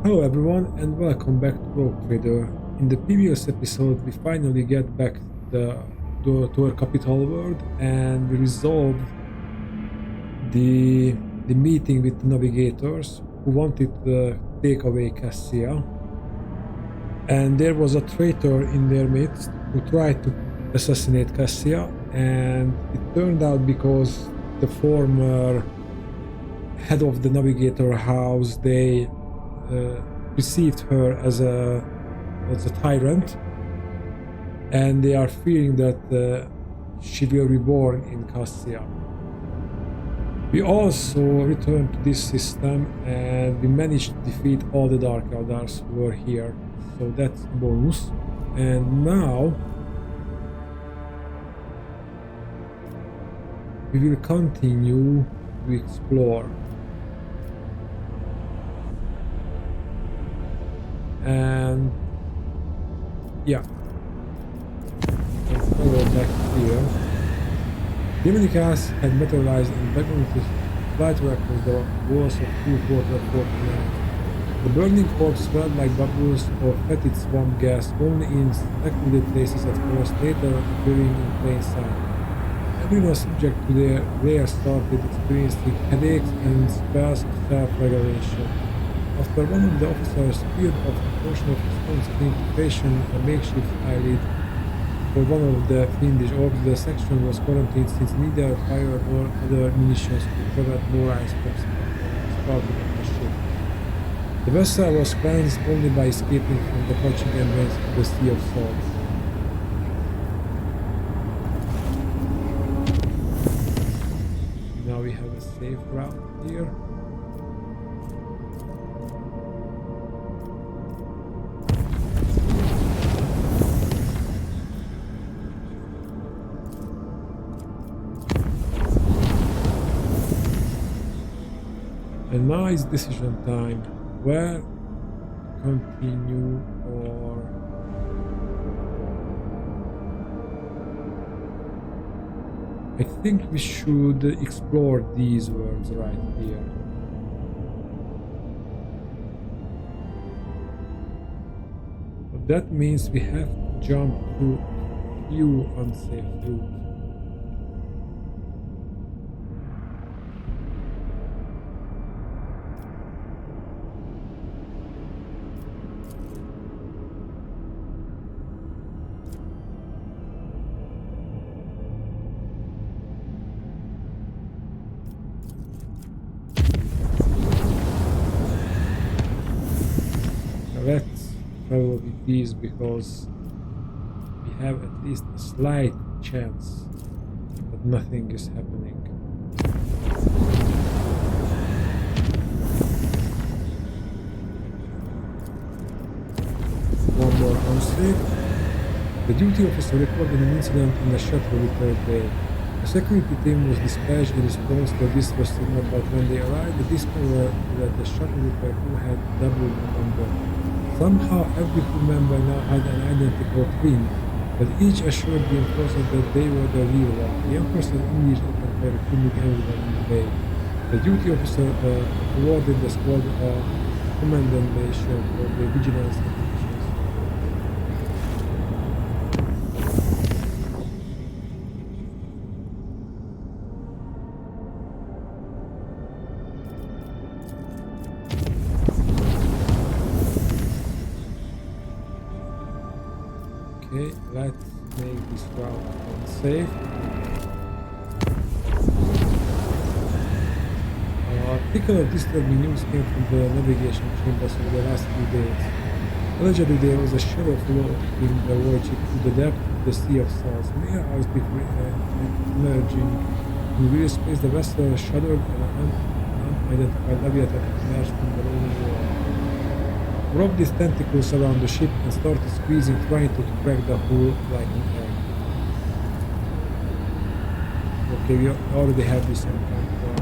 Hello everyone and welcome back to Rogue Trader. In the previous episode we finally get back to our capital world and we resolved the meeting with the navigators who wanted to take away Cassia. And there was a traitor in their midst who tried to assassinate Cassia, and it turned out because the former head of the navigator house, they received her as a tyrant, and they are fearing that she will be reborn in Cassia. We also returned to this system and we managed to defeat all the Dark Eldars who were here, so that's a bonus. And now we will continue to explore. And yeah, let's follow back here. Dominicas had materialized and begun to fly across the walls of Cool Water 49. The burning corpse swelled like bubbles of fetid swamp gas, only in secluded places at first, later appearing in plain sight. Everyone subject to their rare started experiencing headaches and spells of self-regulation. After one of the officers peeled off a portion of his own skin to fashion a makeshift eyelid for one of the fiendish orbs, the section was quarantined since neither fire nor other munitions could prevent more ice from sparking on the ship. The vessel was cleansed only by escaping from the clutching embrace of the Sea of Salt. Now we have a safe route here. And now it's decision time. Where continue or I think we should explore these worlds right here. But that means we have to jump through a few unsafe routes. Let's travel with these because we have at least a slight chance that nothing is happening. One more unsafe. The duty officer recorded an incident in the shuttle repair bay. A security team was dispatched in response to a distress signal, but when they arrived, they discovered that the shuttle repair crew had doubled the number. Somehow every crew member now had an identical twin, but each assured the enforcer that they were the real one. The enforcer immediately opened fire, killing everyone in the bay. The duty officer awarded the squad a commendation for their vigilance and efficiency. Okay, let's make this route unsafe. Particular disturbing news came from the navigation chambers over the last few days. Allegedly there was a shadow floating the voyage to the depth of the Sea of Salts. Mere hours before emerging in real space, the vessel shuddered and an unidentified leviathan emerged from the rolling water. Wrapped his tentacles around the ship and started squeezing, trying to crack the hull like an egg. Okay, we already have this encounter.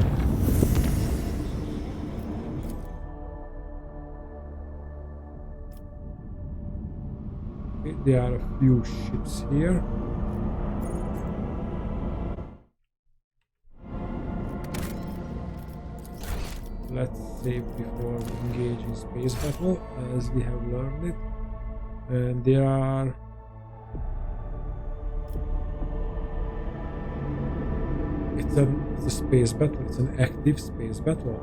Okay, there are a few ships here. let's save before we engage in space battle, as we have learned it. And there are it's a space battle. It's an active space battle.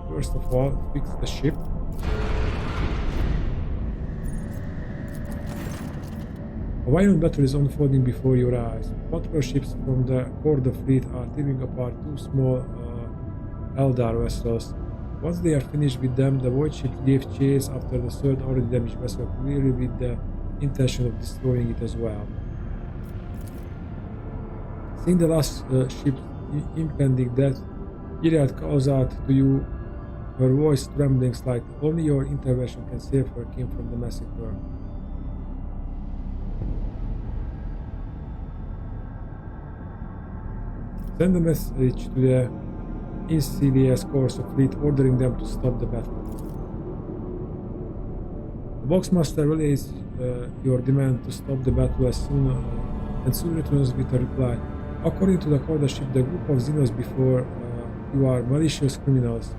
First of all, fix the ship. A violent battle is unfolding before your eyes. Patrol ships from the Corda fleet are tearing apart two small Eldar vessels. Once they are finished with them, the void ship gave chase after the third already damaged vessel, clearly with the intention of destroying it as well. Seeing the last ship's impending death, Iliad calls out to you, her voice trembling slightly. Only your intervention can save her kin from the massacre. Send a message to the Incilius Corsa fleet ordering them to stop the battle. The Boxmaster relays your demand to stop the battle as soon and soon returns with a reply. According to the Corda ship, the group of Xenos before you are malicious criminals.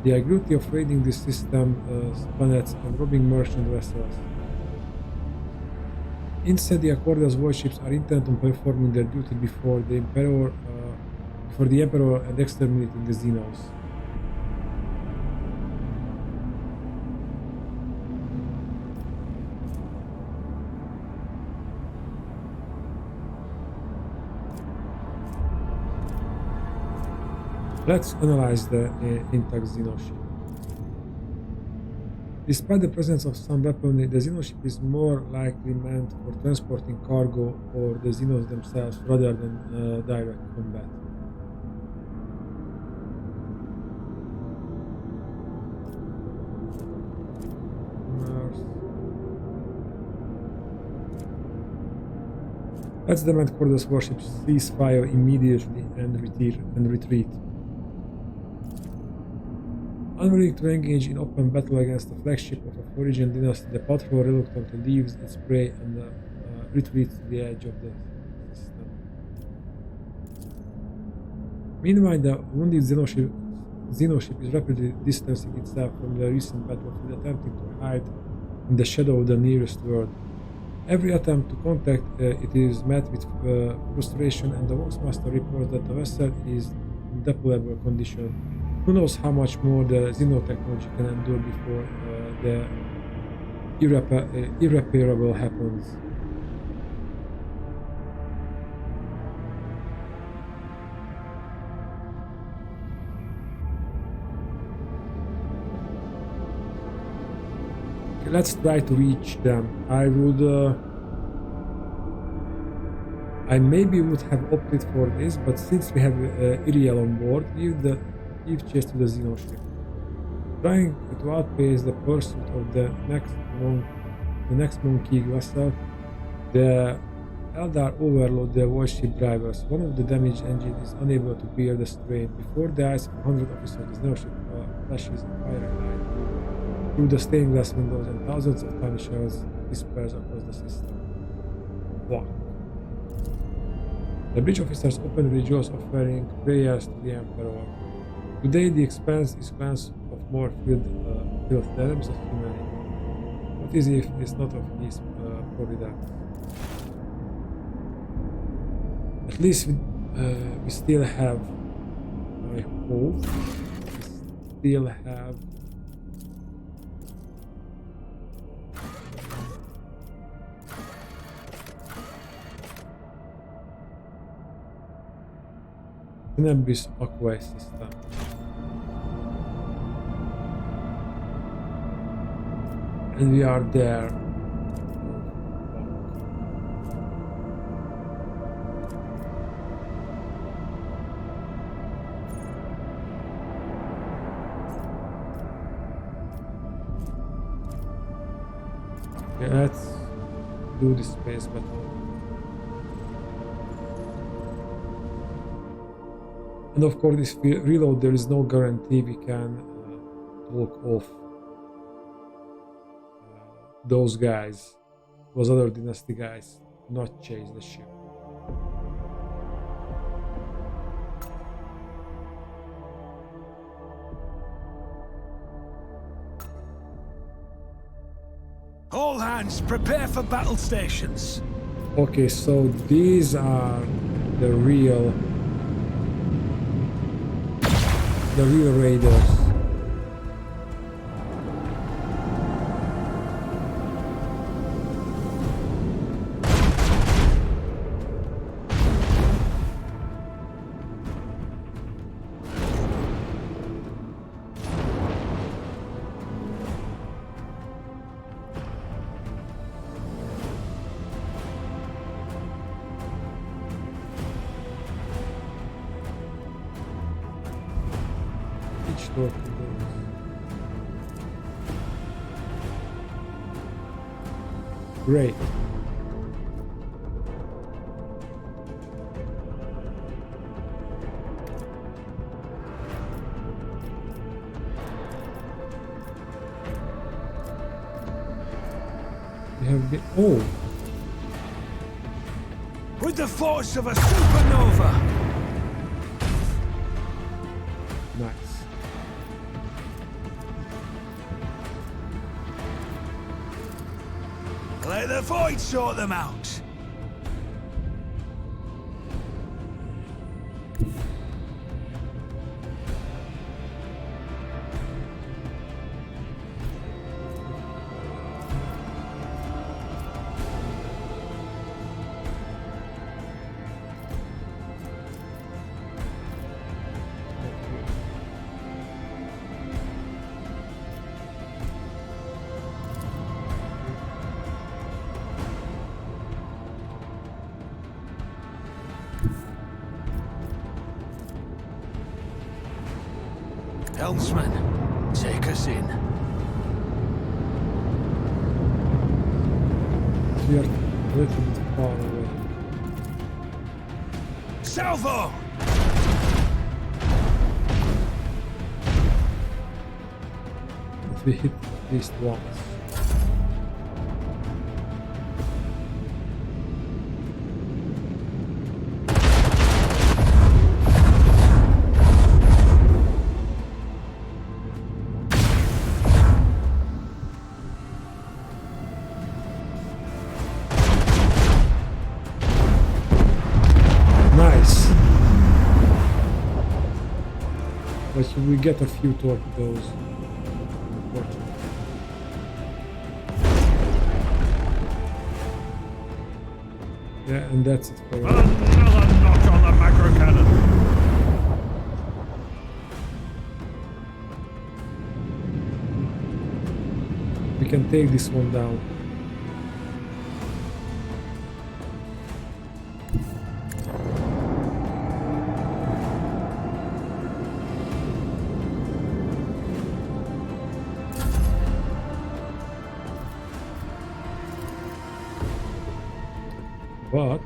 They are guilty of raiding the system planets and robbing merchant vessels. Instead, the Accorda's warships are intent on performing their duty before the Emperor and exterminating the Xenos. Let's analyze the intact Xenoship. Despite the presence of some weaponry, the Xenoship is more likely meant for transporting cargo or the Xenos themselves rather than direct combat. Let's demand Corda's warships cease fire immediately and retreat. Unwilling to engage in open battle against the flagship of a Phrygian dynasty, the patrol reluctantly leaves its prey and retreats to the edge of the system. Meanwhile, the wounded Xenoship is rapidly distancing itself from the recent battlefield, attempting to hide in the shadow of the nearest world. Every attempt to contact it is met with frustration, and the Boxmaster reports that the vessel is in deplorable condition. Who knows how much more the xenotechnology can endure before the irreparable happens. Okay, let's try to reach them. I maybe would have opted for this, but since we have Iriel on board, give chase to the Xenoship. Trying to outpace the pursuit of the next monkey vessel, the Eldar overload the warship drivers. One of the damaged engines is unable to bear the strain. Before the eyes of 100 officers, the Xenoship flashes a firing light through the stained glass windows, and thousands of tiny shells disperse across the system. Wow. The bridge officers openly rejoice, offering prayers to the Emperor. Today the expanse is cleansed of more filth than of humanity. What is if it's not of his providence? At least we still have, I hope, we still have an Abyss Aqua system. And we are there. Okay, let's do the space battle. And of course, if we reload, there is no guarantee we can talk off those guys, those other dynasty guys, not chase the ship. All hands, prepare for battle stations. Okay, so these are the real raiders. Great. We have the With the force of a supernova. Nice. Let the void sort them out. Helmsman, take us in. We are a little bit far away. Salvo! But we hit at least once. But we get a few torpedoes. Yeah, and that's it for Another knock on the macro cannon. We can take this one down. But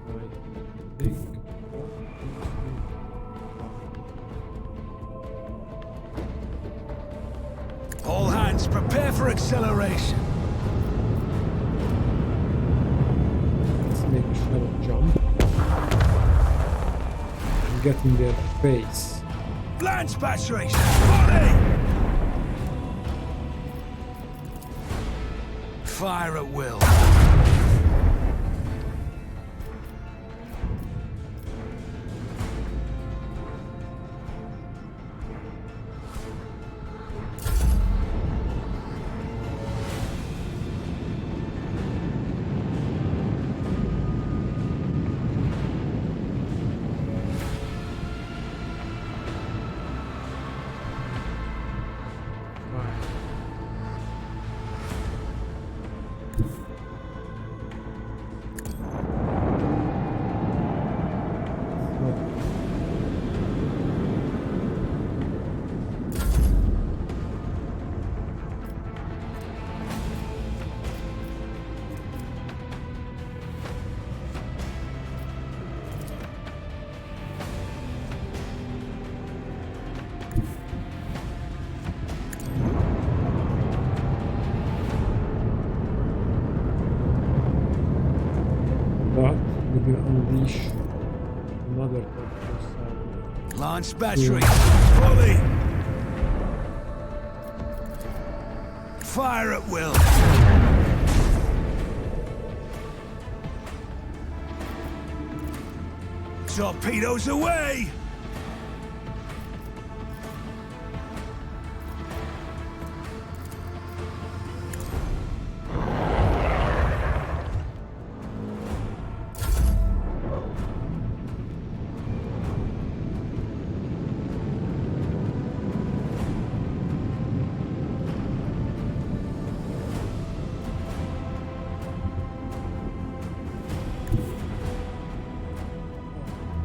I think all hands prepare for acceleration. Let's make a shadow jump and get in their face. Lance batteries, volley! Fire at will. But we will unleash another torpedo. Launch battery, volley! fire at will. Torpedoes away!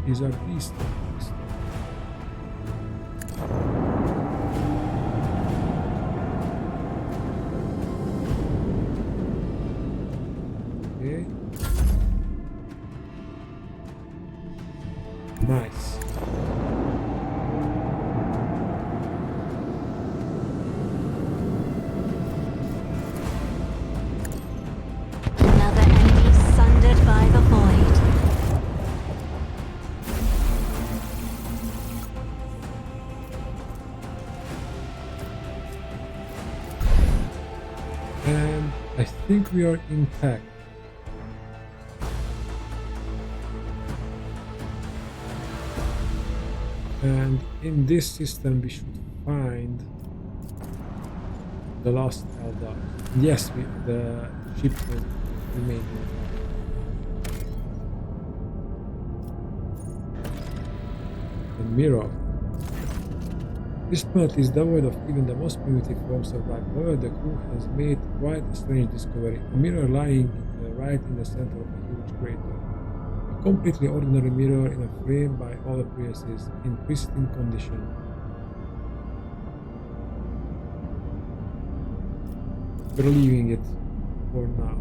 These are these things. Okay. Nice. Another enemy sundered by the void. And I think we are intact. And in this system we should find the lost Eldar. Yes, the ship will remain. The mirror. This planet is devoid of even the most primitive forms of life. However, the crew has made quite a strange discovery. A mirror lying right in the center of a huge crater. A completely ordinary mirror in a frame by all appearances, in pristine condition. We're leaving it for now.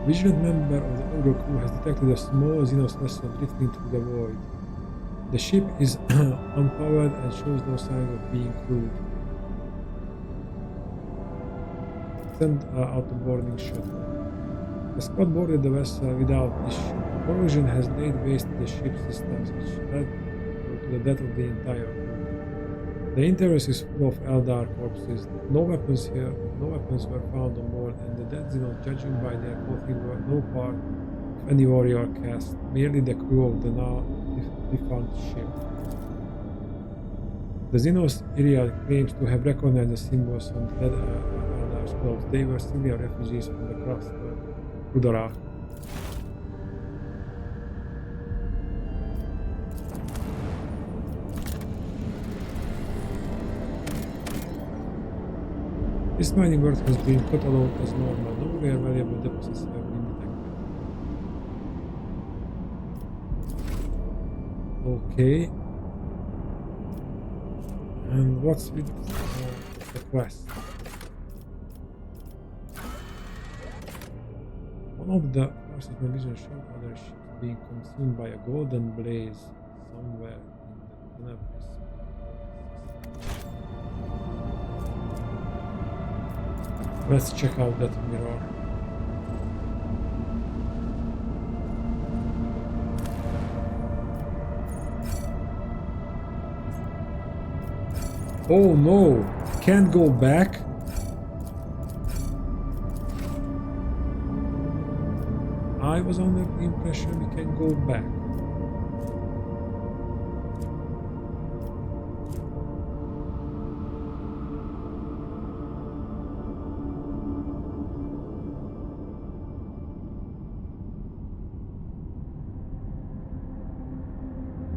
Vigilant member of the Ogre crew has detected a small Xenos vessel drifting through the void. The ship is unpowered and shows no signs of being crewed. Send out a boarding shuttle. The squad boarded the vessel without issue. Corrosion has laid waste to the ship's systems, which led to the death of the entire crew. The interior is full of Eldar corpses. No weapons were found on board, and the dead Xenos, judging by their clothing, were no part of any warrior caste, merely the crew of the now defunct ship. The Xenos Iriad claims to have recognized the symbols on the dead Eldar's clothes. They were Syrian refugees from the cluster Udara. This mining work has been cut along as normal. No rare valuable deposits have been detected. Okay. And what's with the quest? One of the forces of vision showed other ships being consumed by a golden blaze somewhere in the Tenebris. Let's check out that mirror. Oh no! Can't go back? I was under the impression we can go back.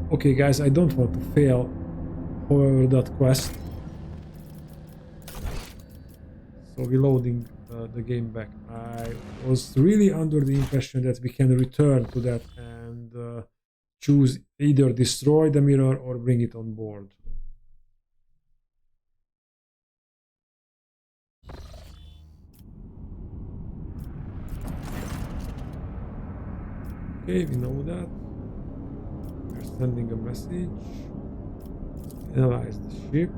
Okay guys, I don't want to fail, however, that quest. So reloading the game back. I was really under the impression that we can return to that and choose either destroy the mirror or bring it on board. Okay, we know that. We're sending a message. analyze the ship.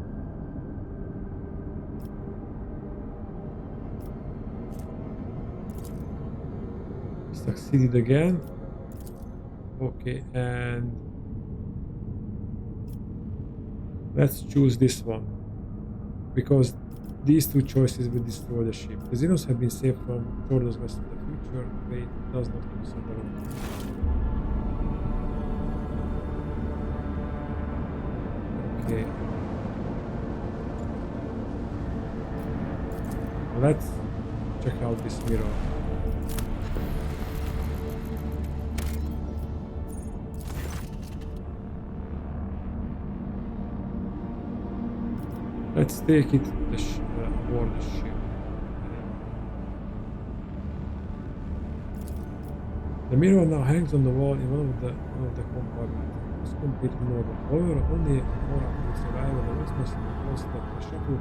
Succeeded again. Okay, and let's choose this one, because these two choices will destroy the ship. The Xenos have been saved from Jordan's West in the future. Fate does not consider it. Okay. Let's check out this mirror. Let's take it aboard the ship. The mirror now hangs on the wall in one of the compartments. It's completely normal. However, only an aura will survive, and the witness reports that the shuttle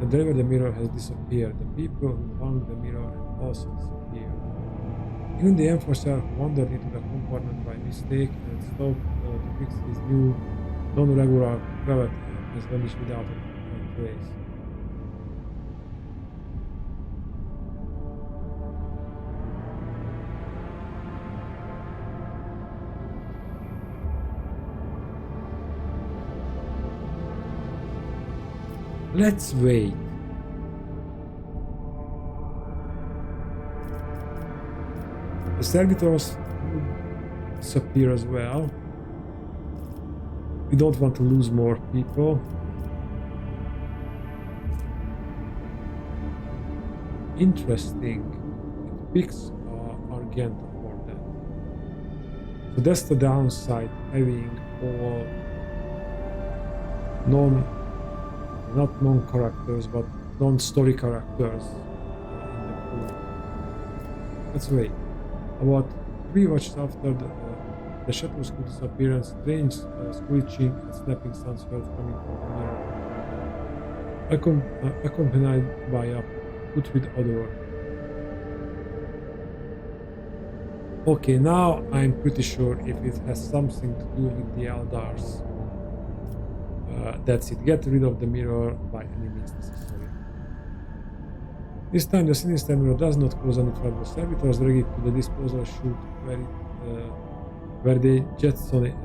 that delivered the mirror has disappeared. The people who found the mirror have also disappeared. Even the enforcer who wandered into the compartment by mistake and stopped to fix his new non-regular cravat has vanished without a trace. Let's wait. The servitors disappear as well. We don't want to lose more people. Interesting. It picks Argenta for that. So that's the downside, having all not non-characters, but non-story characters in the crew. Let's wait. About 3 watches after the shuttle's disappearance, strange screeching and snapping sounds heard coming from the mirror, accompanied by a putrid odor. Okay, now I'm pretty sure if it has something to do with the Eldars. That's it. Get rid of the mirror by any means necessary. This time the sinister mirror does not cause any trouble. Servitors drag it to the disposal chute where they jettison it.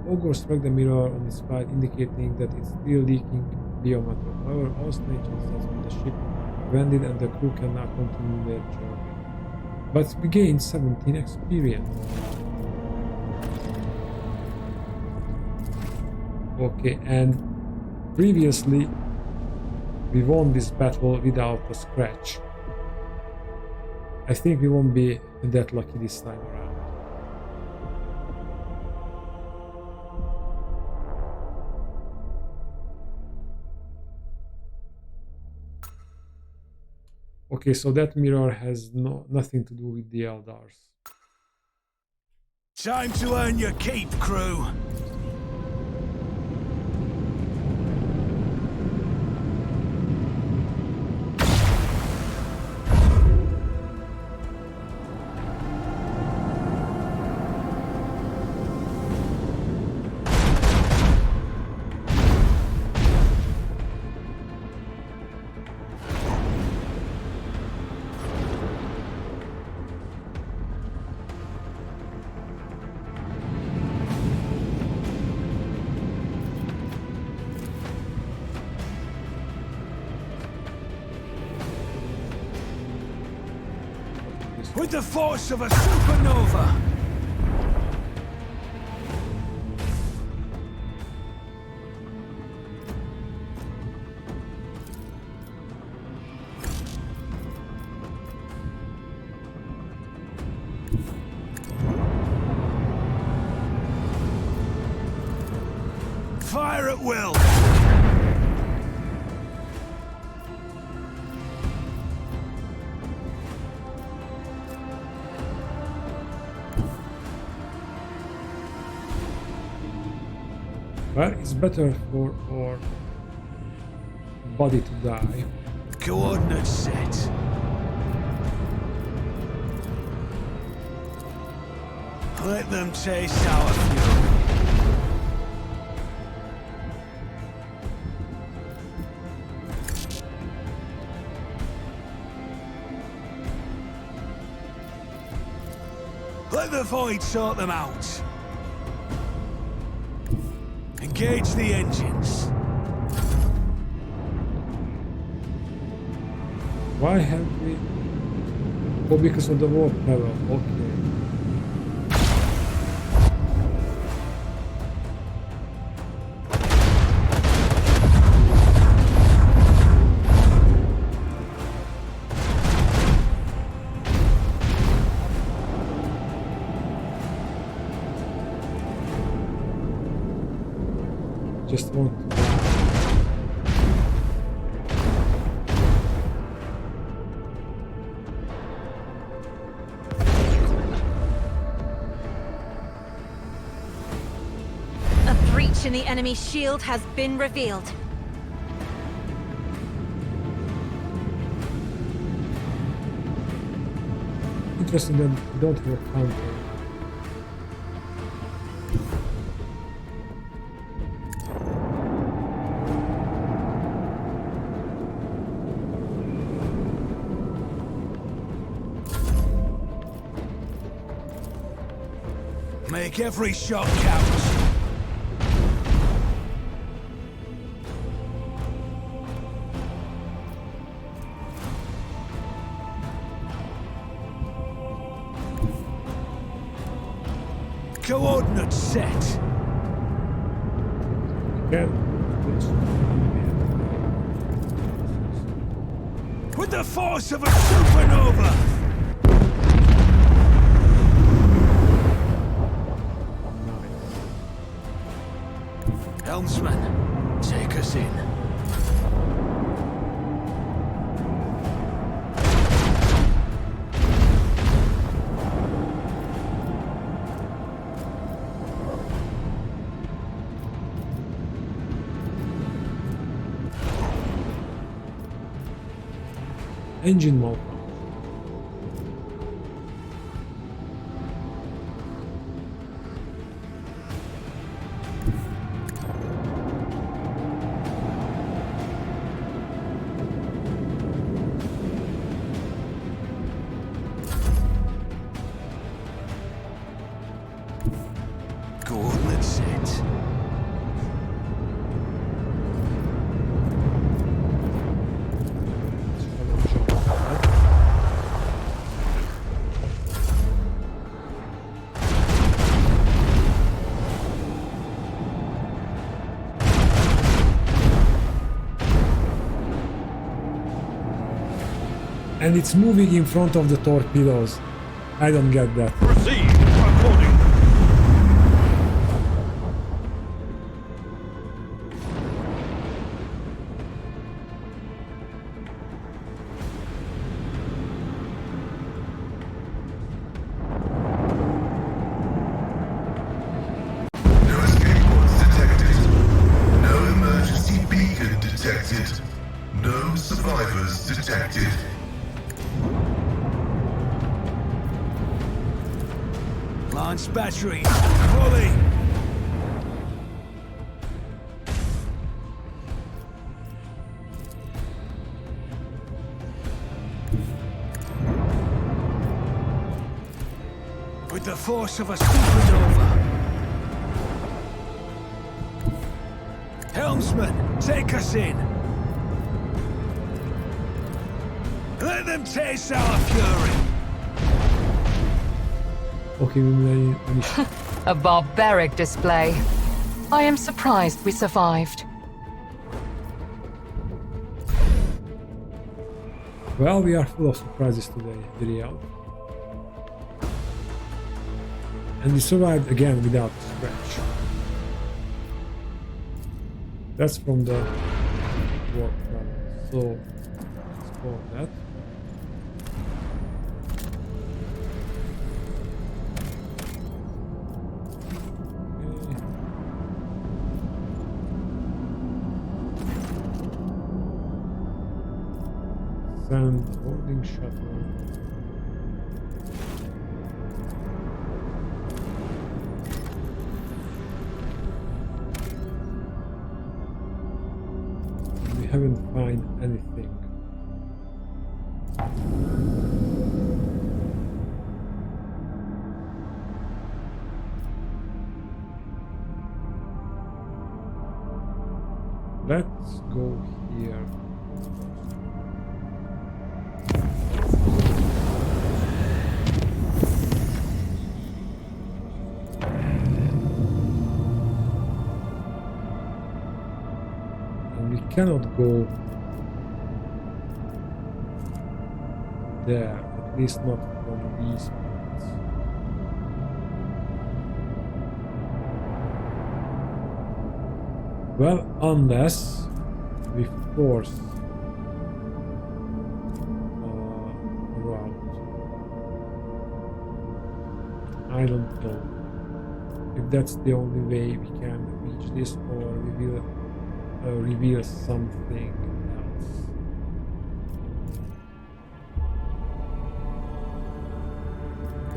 Ogre struck the mirror on its side, indicating that it's still leaking biomatter. However, all strange incidents on the ship ended and the crew can now continue their journey. But we gained 17 experience. Okay, and previously we won this battle without a scratch. I think we won't be that lucky this time around. Okay, so that mirror has nothing to do with the Eldars. Time to earn your keep, crew. With the force of a supernova! Fire at will! Well, it's better for our body to die. Coordinates set. Let them taste our fury. Let the void sort them out. Engage the engines. Why have we... Oh, because of the warp level, okay. Just want to... A breach in the enemy shield has been revealed. Interesting that we don't have a counter. Make every shot count. Coordinates set. Again, With the force of a supernova. Helmsman, take us in. engine mode. Coordinates set. And it's moving in front of the torpedoes. I don't get that. Proceed accordingly. No escape pods detected. No emergency beacon detected. No survivors detected. Launch batteries fully. With the force of a supernova. Helmsman, take us in. Let them taste our fury. Okay, we A barbaric display. I am surprised we survived. Well, we are full of surprises today, video. And we survived again without a scratch. That's from the warp travel. So let's go on that. Sand holding shuttle. We haven't found anything. Let's go here. And we cannot go there, at least not from these points. Well, unless we force a route. I don't know if that's the only way we can reach this, or we will reveal something else.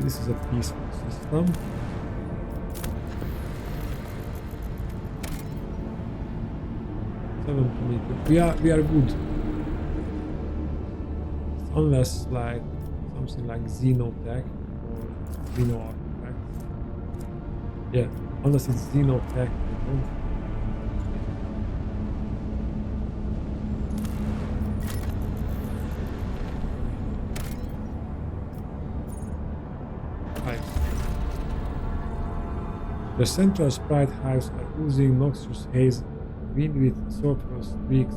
This is a peaceful system. We are good. Unless like something like Xenotech or Xeno artifacts. Yeah, unless it's Xenotech, I don't. The central sprite hives are oozing noxious haze, wind with sulfurous streaks.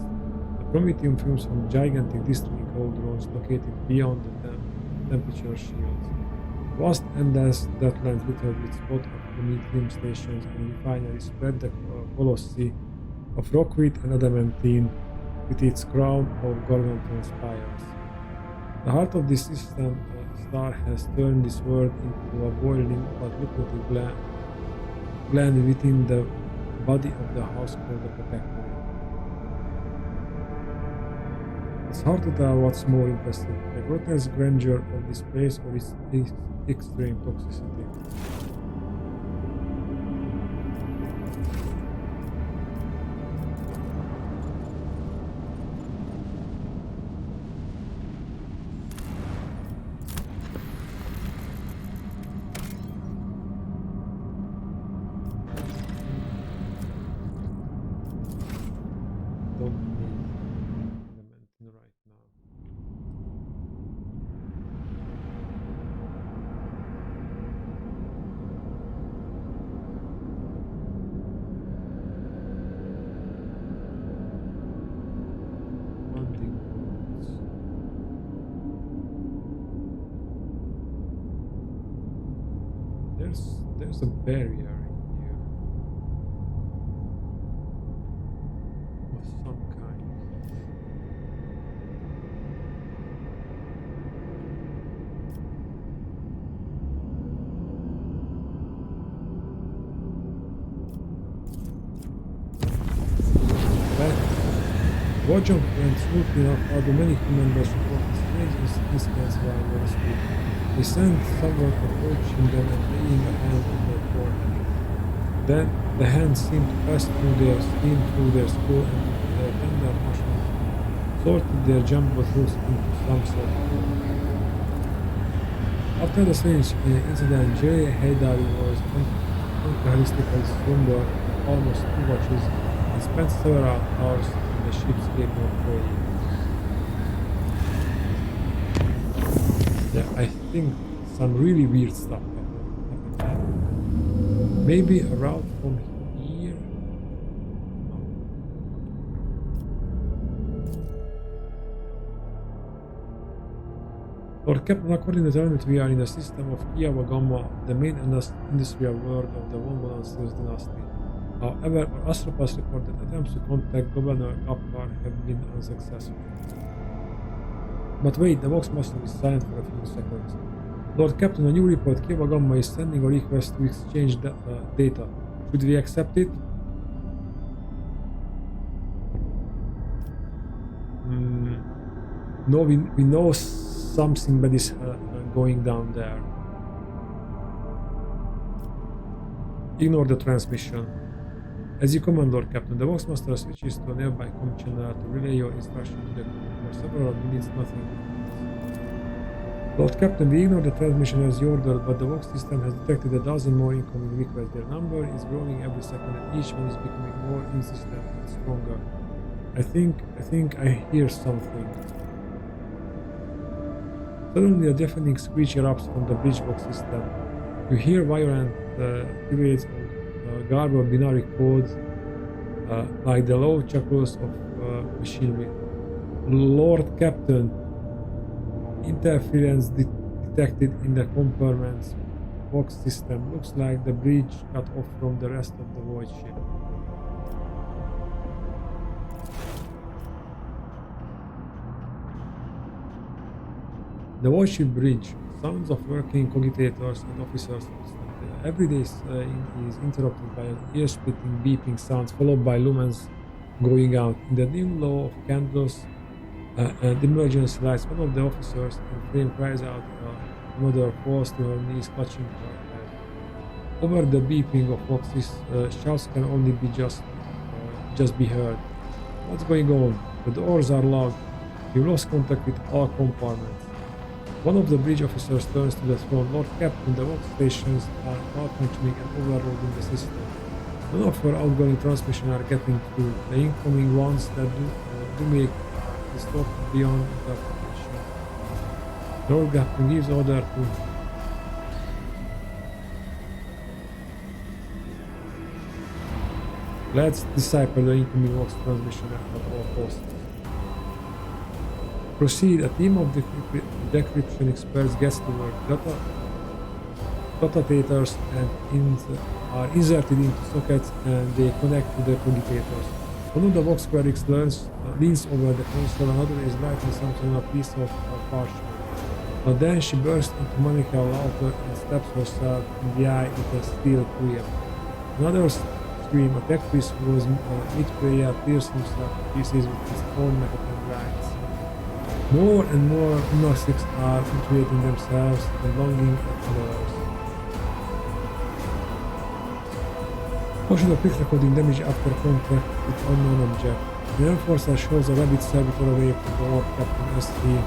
The promethium fumes from gigantic distilling cauldrons located beyond the temperature shields. Vast endless deathlands littered with spots of promethium stations and refineries spread the colossi of rockweed and adamantine with its crown of gargantuan spires. The heart of this system star has turned this world into a boiling but lucrative gland within the body of the house called the Protectorate. It's hard to tell what's more impressive, the grotesque grandeur of this place or its extreme toxicity. There's a barrier here of some kind. But Wojong went smoothly enough, although many crew members reported strange incidents while they were asleep. They sent someone approaching them and laying a hand on their forehead. Then the hand seemed to pass through their skin, through their skull, and their tender muscles sorted their jumbled hooves into some sort of form. After the strange incident, Jerry Haydari was uncharacteristically somber, almost two watches, and spent several hours in the ship's gable praying. Yeah, I think some really weird stuff happened. Maybe a route from here? No. Lord Captain, according to the element, we are in the system of Kiava Gamma, the main industrial world of the Wombolansius dynasty. However, our Astropass reported attempts to contact Governor Kapkar have been unsuccessful. But wait, the box must be silent for a few seconds. Lord Captain, a new report, Kiava Gamma is sending a request to exchange data. Should we accept it? No, we know something bad is going down there. Ignore the transmission. As you command, Lord Captain, the Voxmaster switches to a nearby comm channel to relay your instruction to the crew. For several minutes, nothing happens. Lord Captain, we ignore the transmission as you ordered, but the Vox system has detected a dozen more incoming requests. Their number is growing every second, and each one is becoming more insistent and stronger. I think I hear something. Suddenly a deafening screech erupts from the bridge box system. You hear violent debates of garbled binary codes like the low chuckles of machinery. Lord Captain, interference detected in the compartment's box system. Looks like the bridge cut off from the rest of the void ship. The void ship bridge. Sounds of working cogitators and officers. Every day is interrupted by an ear-splitting beeping sounds followed by lumens going out. In the dim glow of candles and emergency lights, one of the officers in frame cries out. Another falls to her knees, clutching her head. Over the beeping of boxes, shouts can only be just be heard. What's going on? The doors are locked. You lost contact with all compartments. One of the bridge officers turns to the throne. Lord Captain, the workstations are malfunctioning and overloading the system. None of her outgoing transmissions are getting through. The incoming ones that do make distorted beyond interpretation. Lord Captain gives order to let's decipher the incoming vox transmission at all costs. Proceed. A team of decryption experts gets to work. Datators are inserted into sockets and they connect to the cogitators. One of the vox clerics leans over the console, another is writing something on a piece of parchment. But then she bursts into maniacal laughter and stabs herself in the eye with a steel clear. Another scream, a tech priest who was mid-prayer tears himself to pieces with his own mechanism rights. More and more gnostics are mutilating themselves and longing at others. Motion of quick recording damage after contact with unknown object. The enforcer shows a rabbit servitor away from the Lord Captain as he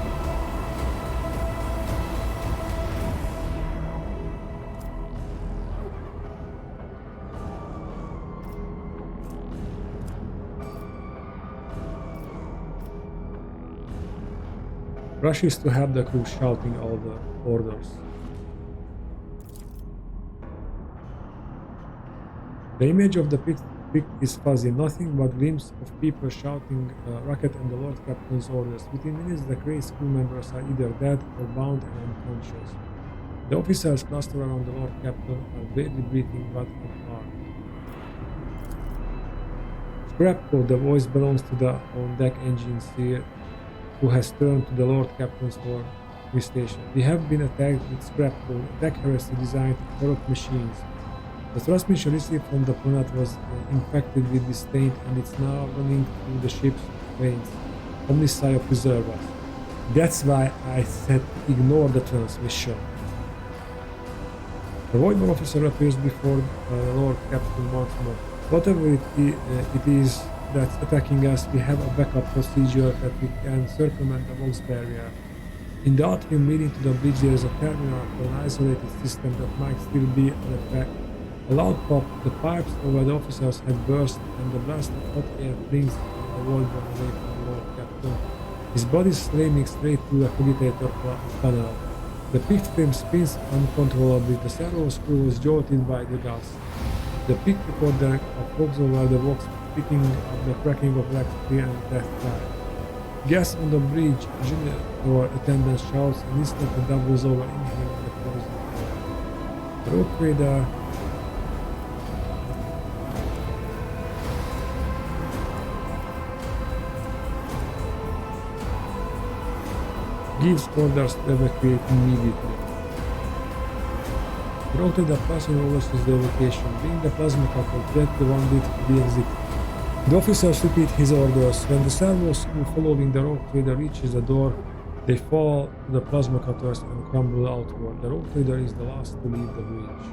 rushes to help the crew, shouting all the orders. The image of the pit is fuzzy, nothing but glimpses of people shouting rocket and the Lord Captain's orders. Within minutes, the Grace crew members are either dead or bound and unconscious. The officers cluster around the Lord Captain are barely breathing but unharmed. Scrap code, the voice belongs to the on-deck engineer who has turned to the Lord Captain's horn station. We have been attacked with scrap code, attack heresy designed to corrupt machines. The transmission received from the planet was infected with this taint and it's now running through the ship's veins. Omniscient preserve us. That's why I said ignore the transmission. The Voidborn officer appears before Lord Captain once more. Whatever it is that's attacking us, we have a backup procedure that we can circumvent the Vox barrier. In the atrium leading to the bridge there is a terminal for an isolated system that might still be on effect. A loud pop, the pipes over the officers had burst and the blast of hot air flings the Voidborn away from the Lord Captain. His body slamming straight through the cogitator tunnel. The picked frame spins uncontrollably, the servo screw was jolted by the gas. The pick recorder fogs over the box, picking up the cracking of electricity and death cry. Gas on the bridge, generator attendant shouts and instantly doubles over, inhaling the poison air. The road trader gives orders to evacuate immediately. The road trader passing oversees the evacuation, bring the plasma couple, get the one bit to the exit. The officers repeat his orders. When the servo screw following the road trader reaches the door, they fall to the plasma cutters and crumble outward. The road trader is the last to leave the bridge.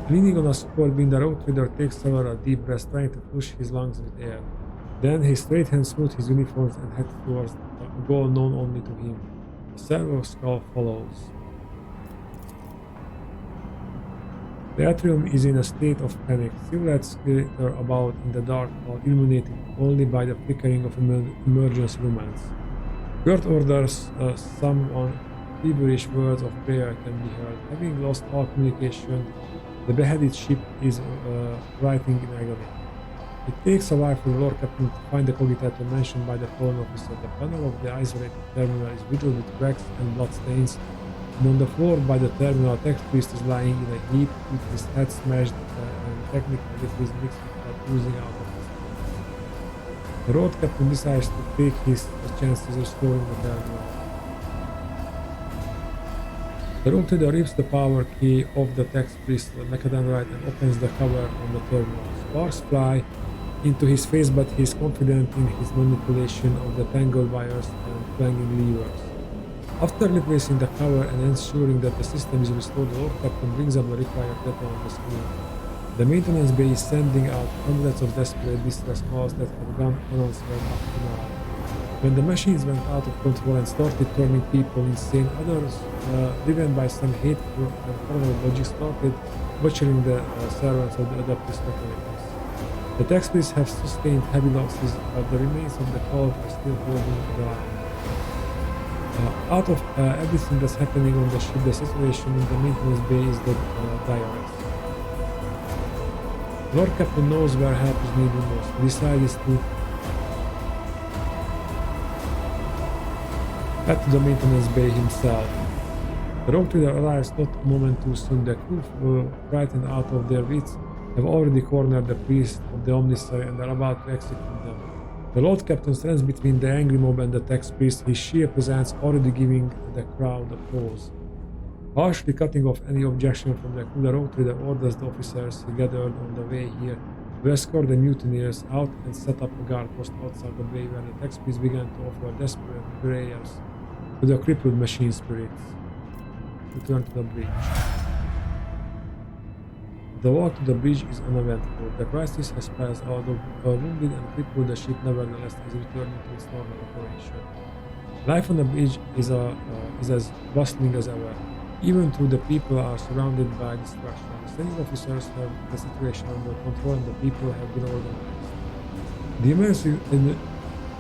Leaning on a support beam, the road trader takes several deep breaths, trying to push his lungs with air. Then he straight hands smooths his uniforms and heads towards a goal known only to him. The servo skull follows. The atrium is in a state of panic. Silhouettes skitter about in the dark, while illuminated only by the flickering of emergency lumens. Gert orders someone. Feverish words of prayer can be heard. Having lost all communication, the beheaded ship is writhing in agony. It takes a while for the Lord Captain to find the cogitator mentioned by the fallen officer. The panel of the isolated terminal is riddled with cracks and bloodstains, and on the floor by the terminal, Tex Priest is lying in a heap with his head smashed and technically with his mixed blood oozing out of his mouth. The Lord Captain decides to take his chances restoring the terminal. The rogue trader rips the power key off the Tex Priest macadamite and opens the cover on the terminal. Sparks fly into his face, but he is confident in his manipulation of the tangled wires and clanging levers. After replacing the cover and ensuring that the system is restored, the Lord Captain brings up the required data on the screen. The maintenance bay is sending out hundreds of desperate distress calls that have gone unanswered up to now. When the machines went out of control and started turning people insane, others, driven by some hateful and paranoid logic, started butchering the servants of the adaptive mechanisms. The Tex Priests have sustained heavy losses, but the remains of the cult are still holding the line. Out of everything that's happening on the ship, the situation in the maintenance bay is the direst. Lord Captain knows where help is needed most. He decides to head to the maintenance bay himself. The rogue trader arrives not a moment too soon. The crew, frightened out of their wits, have already cornered the priest of the Omniscient and are about to execute them. The Lord Captain stands between the angry mob and the Tex Priest, his sheer presence already giving the crowd a pause. Harshly cutting off any objection from the crew, the rogue trader orders the officers he gathered on the way here to escort the mutineers out and set up a guard post outside the bay, where the Tex Priest began to offer desperate prayers to the crippled machine spirits. Return to the bridge. The walk to the bridge is uneventful. The crisis has passed, although wounded and crippled, the ship nevertheless is returning to its normal operation. Life on the bridge is as bustling as ever. Even though the people are surrounded by destruction, senior officers have the situation under control and the people have been organized.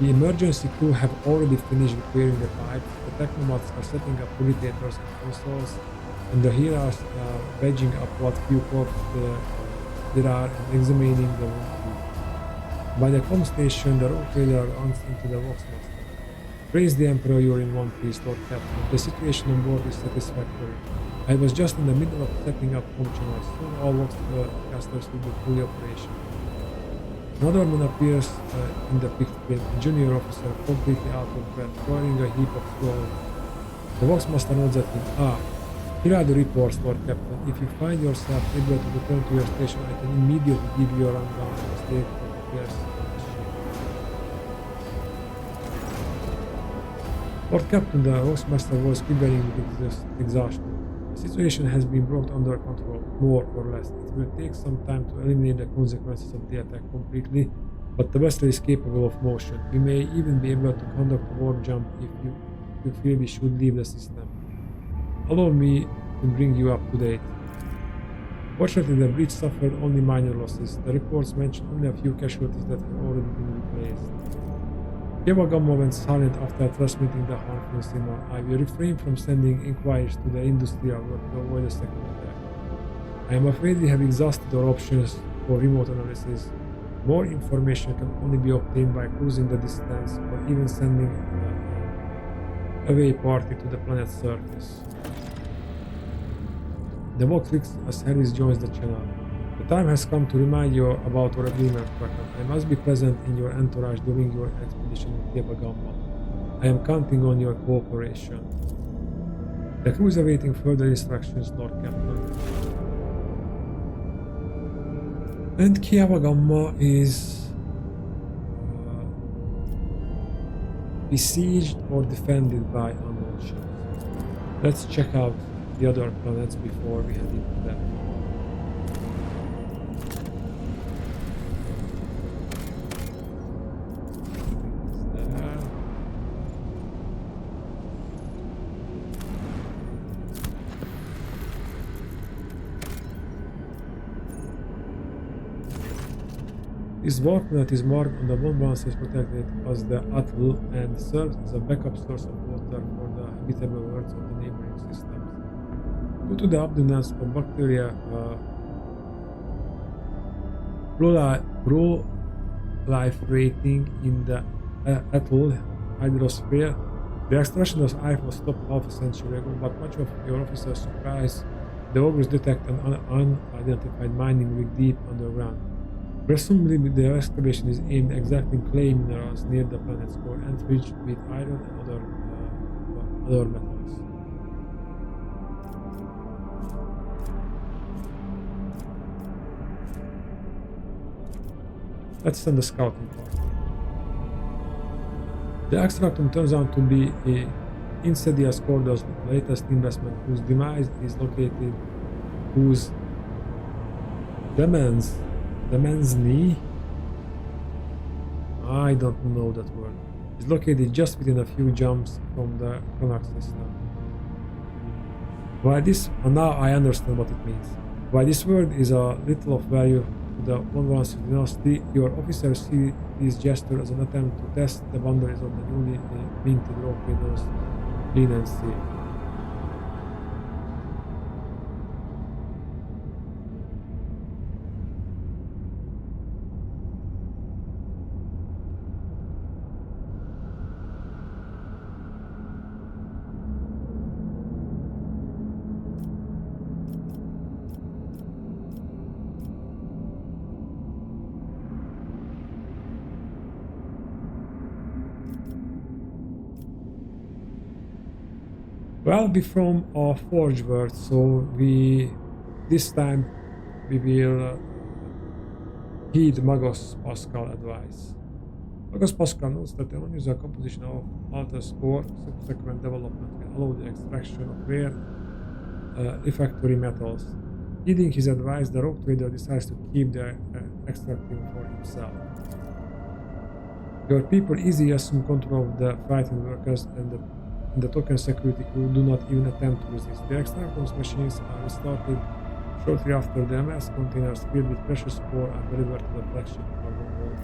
The emergency crew have already finished repairing the pipes. The technomats are setting up cogitators and consoles, and the healers are badging up what few corps there are and examining the wounded. By the comm station, the rogue trader runs into the Voxmaster. Praise the Emperor, you're in one piece, Lord Captain. The situation on board is satisfactory. I was just in the middle of setting up comm channels. Soon all Voxcasters will be fully operational. Another man appears in the picture, a junior officer, completely out of breath, throwing a heap of scrolls. The Voxmaster nods at him. Here are the reports, Lord Captain. If you find yourself able to return to your station, I can immediately give you a rundown of the state of affairs on the ship. Lord Captain, the Voxmaster was quivering with exhaustion. The situation has been brought under control, more or less. It will take some time to eliminate the consequences of the attack completely, but the vessel is capable of motion. We may even be able to conduct a warp jump if you feel we should leave the system. Allow me to bring you up to date. Fortunately, the bridge suffered only minor losses. The reports mention only a few casualties that have already been replaced. Kiava Gamma went silent after transmitting the harmful signal. I will refrain from sending inquiries to the industrial world to avoid a second attack. I am afraid we have exhausted our options for remote analysis. More information can only be obtained by cruising the distance or even sending a away party to the planet's surface. The Vox clicks as Harris joins the channel. The time has come to remind you about our agreement, Kraken. I must be present in your entourage during your expedition in Kiava Gamma. I am counting on your cooperation. The crew is awaiting further instructions, Lord Captain. And Kiava Gamma is besieged or defended by unknown ships. Let's check out the other planets before we head into them. This war planet is marked on the one balances protected as the atoll and serves as a backup source of water for the habitable worlds of the neighboring systems. Due to the abundance of bacteria, proliferating in the atoll hydrosphere, the extraction of ice was stopped half a century ago, but much of your officers surprised the augurs detect an unidentified mining rig deep underground. Presumably, the excavation is aimed at exacting clay minerals near the planet's core, enriched with iron and other metals. Let's send the scouting party. The extractum turns out to be a Insidious Cordo's latest investment, whose demise is located, whose demands knee? I don't know that word. Is located just within a few jumps from the Chronax system. Why this? Now I understand what it means. While this word is a little of value to the One dynasty, your officers see this gesture as an attempt to test the boundaries of the newly minted Rockwidows leniency. Well, be from a forge word, so this time we will heed Magos Pascal advice. Magos Pascal notes that the unusual composition of Alta's core subsequent development will allow the extraction of rare refractory metals. Heeding his advice, the rogue trader decides to keep the extracting for himself. Your people easily assume control of the frightened workers, and the token security crew do not even attempt to resist. The extractors machines are restarted shortly after the MS containers filled with precious ore are delivered to the flagship cargo hold.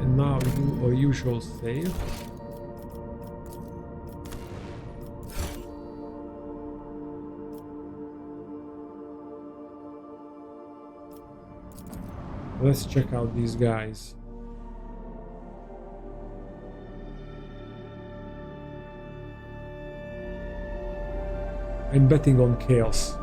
And now we do our usual save. Let's check out these guys. I'm betting on chaos.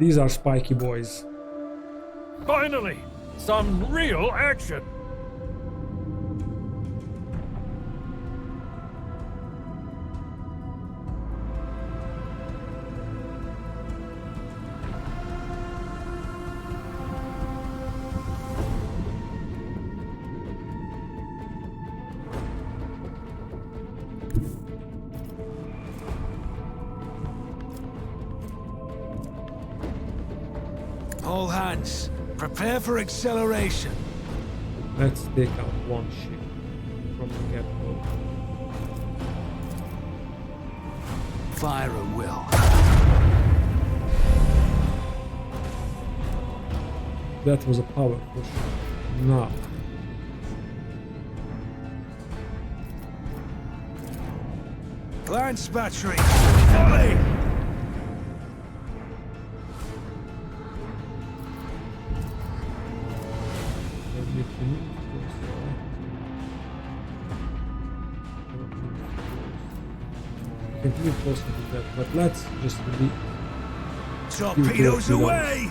These are spiky boys. Finally, some real action. All hands, prepare for acceleration. Let's take out one ship from the get-go. Fire at will. That was a powerful shot. Now, Glance battery, volley! continue closer to that, but let's just be torpedoes away!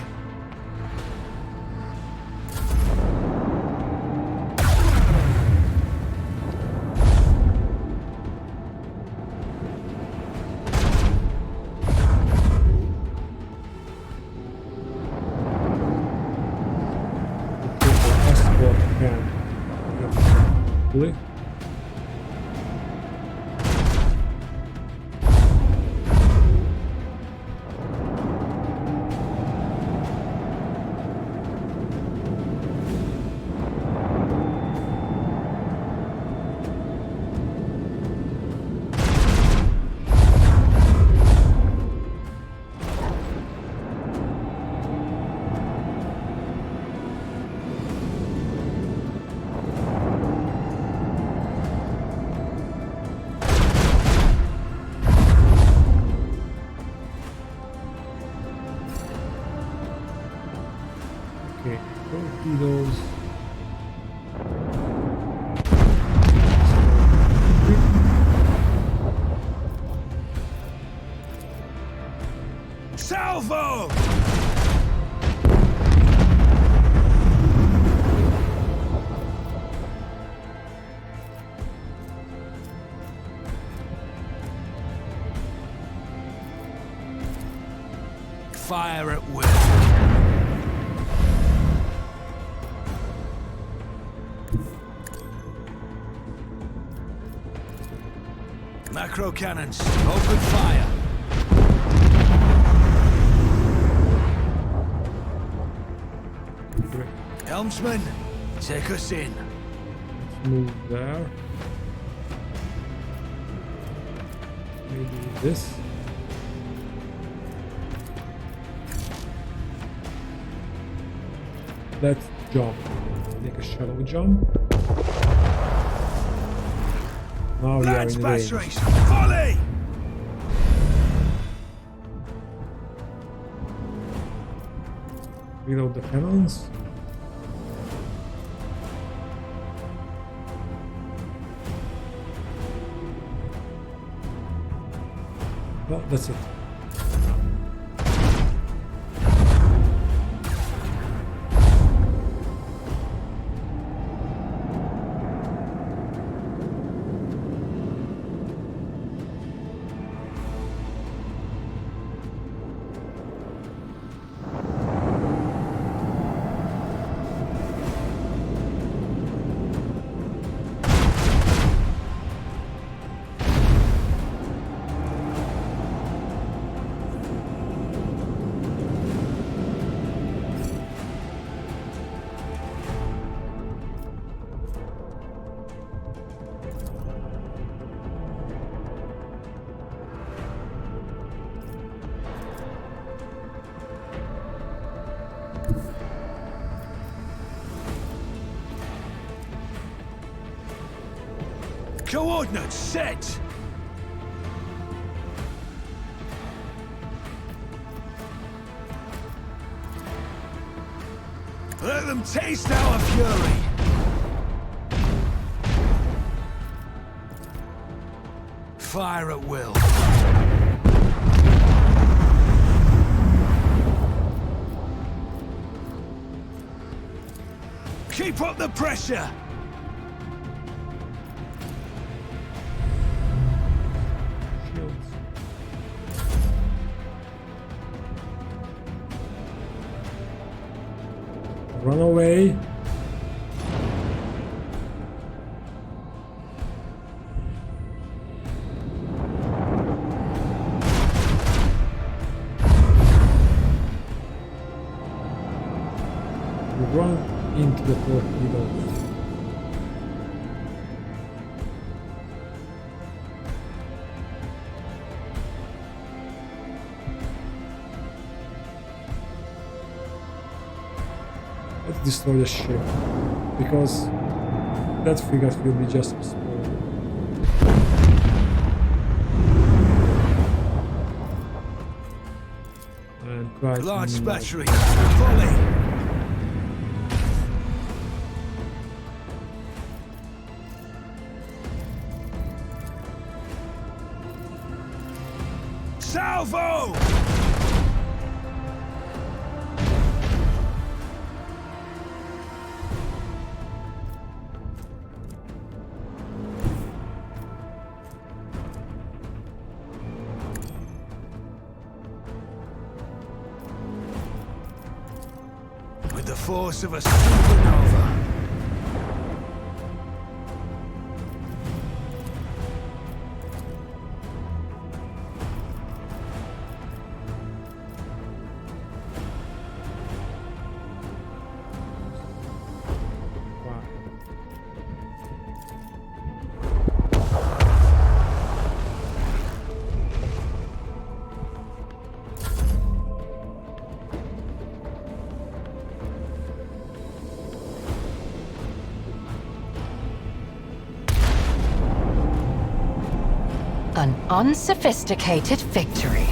Fire at will. Macro cannons, open fire. Great. Helmsman, take us in. Let's move there. Maybe this. Let's jump. Make a shallow jump. Now we are Lance in range. batteries, volley! Reload the cannons. Well, that's it. Coordinates set! Let them taste our fury! Fire at will. Keep up the pressure! Shields. Run away. You run into the torpedoes. Let's destroy the ship, because that frigate will be just a small. And try to Large minimize. battery, volley! Salvo! With the force of a supernova. Wow. An unsophisticated victory.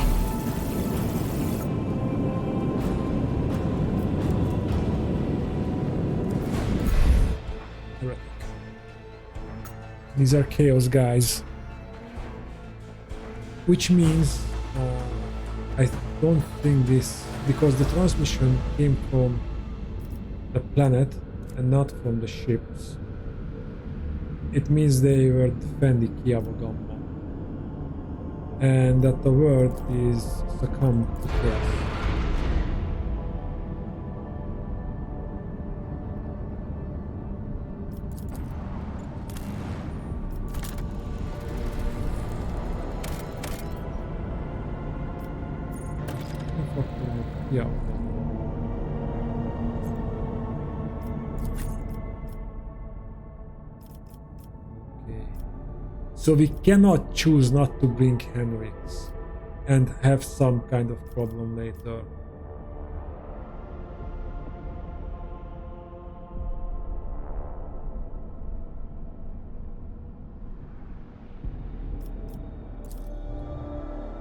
Heretic. These are chaos guys. Which means I don't think this, because the transmission came from the planet and not from the ships. It means they were defending Kiava Gamma. And that the world is succumbed to chaos. So we cannot choose not to bring Henriks and have some kind of problem later.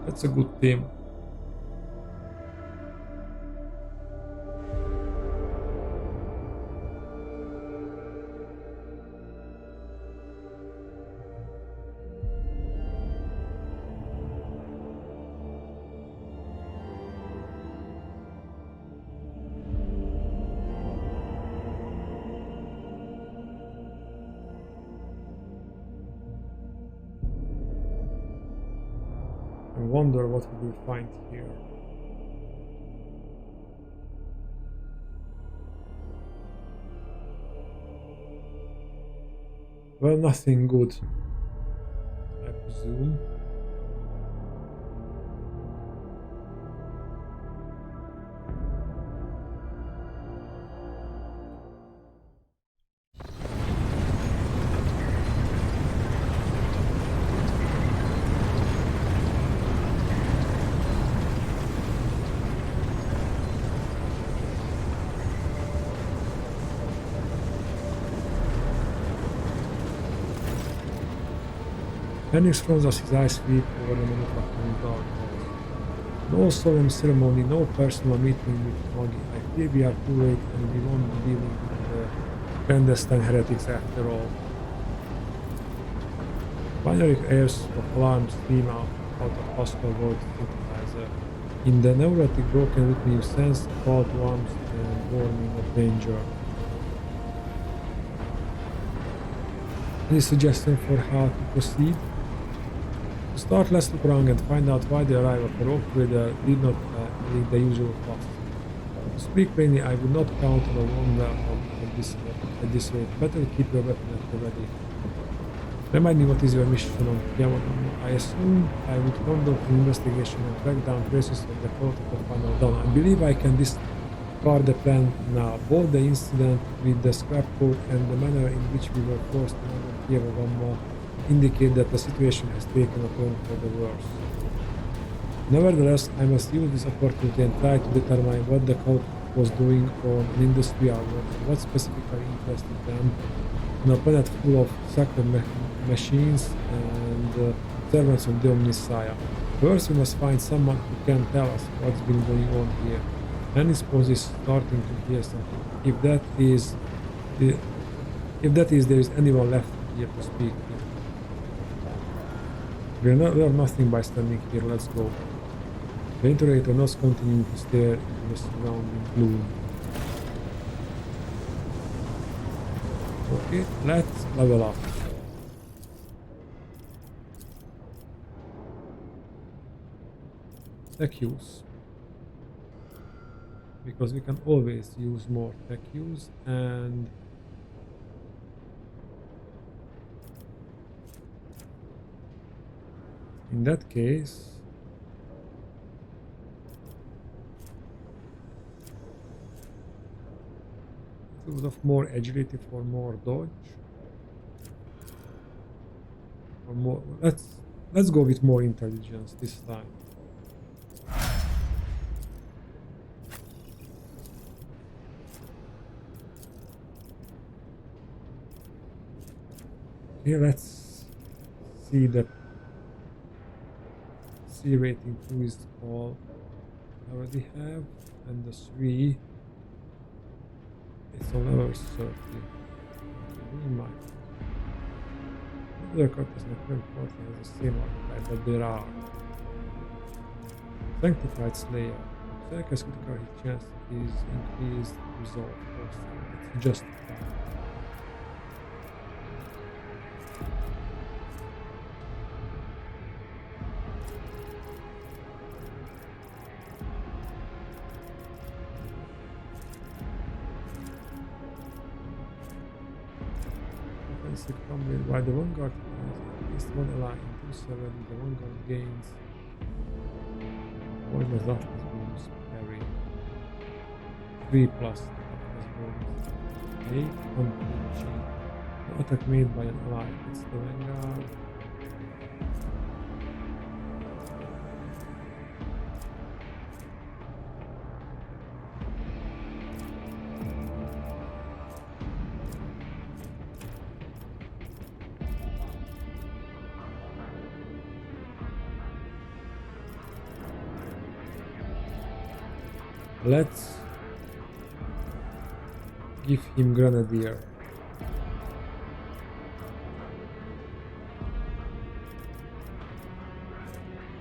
That's a good team. I wonder what we will find here. Well, nothing good, I presume. Phoenix throws us his ice sweep over the manufacturing dark halls. No solemn ceremony, no personal meeting with Maggie. I fear we are too late and we won't be dealing with the clandestine heretics after all. Binary airs of alarms stream out of hostile world synthesizer. In the neurotic broken rhythm you sense call to arms and warning of danger. Any suggestion for how to proceed? To start, let's look around and find out why the arrival of the rope trader did not lead the usual path. To speak plainly, I would not count on a wonder at this rate. Better keep your weapon at the ready. Remind me, what is your mission on Kiava Gamma? I assume I would conduct an investigation and track down traces of the cult of the final dawn. I believe I can discard the plan now. Both the incident with the scrap code and the manner in which we were forced to enter Kiava Gamma indicate that the situation has taken a turn for the worse. Nevertheless, I must use this opportunity and try to determine what the cult was doing on an industrial world, what specifically interested them on a planet full of sacred machines and servants of the Omnissiah. First, we must find someone who can tell us what's been going on here. Annie's pose is starting to hear something. If that is, there is anyone left here to speak to. We'll learn nothing by standing here. Let's go. The interrogator nods, continuing to stare into the surrounding gloom. Okay, let's level up. Tech use. Because we can always use more tech use, and in that case a little bit of more agility for more dodge, or more. Let's go with more intelligence this time. Okay, let's see the C rating 2 is all I already have, and the 3 it's on level 30. We might. The corpus in the current party has the same archetype, but there are. Sanctified Slayer. Berserker's critical hit chance is increased resolve. It's justified. While the Vanguard has at least one ally in 2-7, the Vanguard gains pointless toughness bonus parry. 3 plus toughness bonus. 8 on PG. No attack made by an ally. It's the Vanguard. Let's give him Grenadier.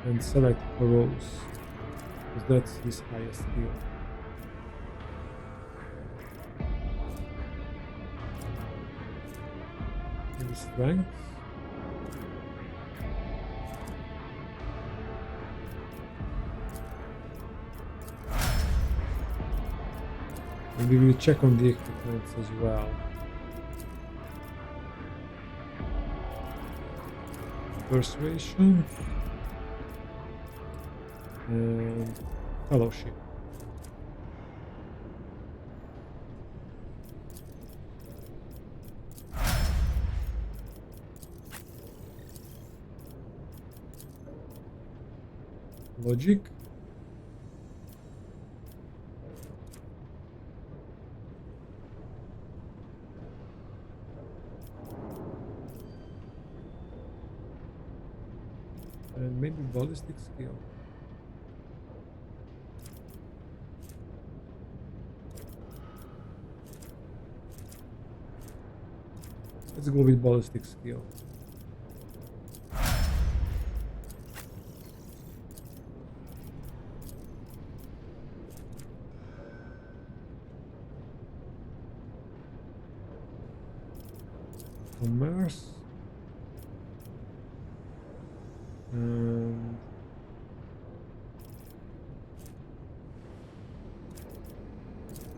And select Rose, because that's his highest skill. Maybe Strength. And we will check on the equipment as well. Persuasion and Fellowship. Logic. And maybe ballistic skill. Let's go with ballistic skill. Commerce.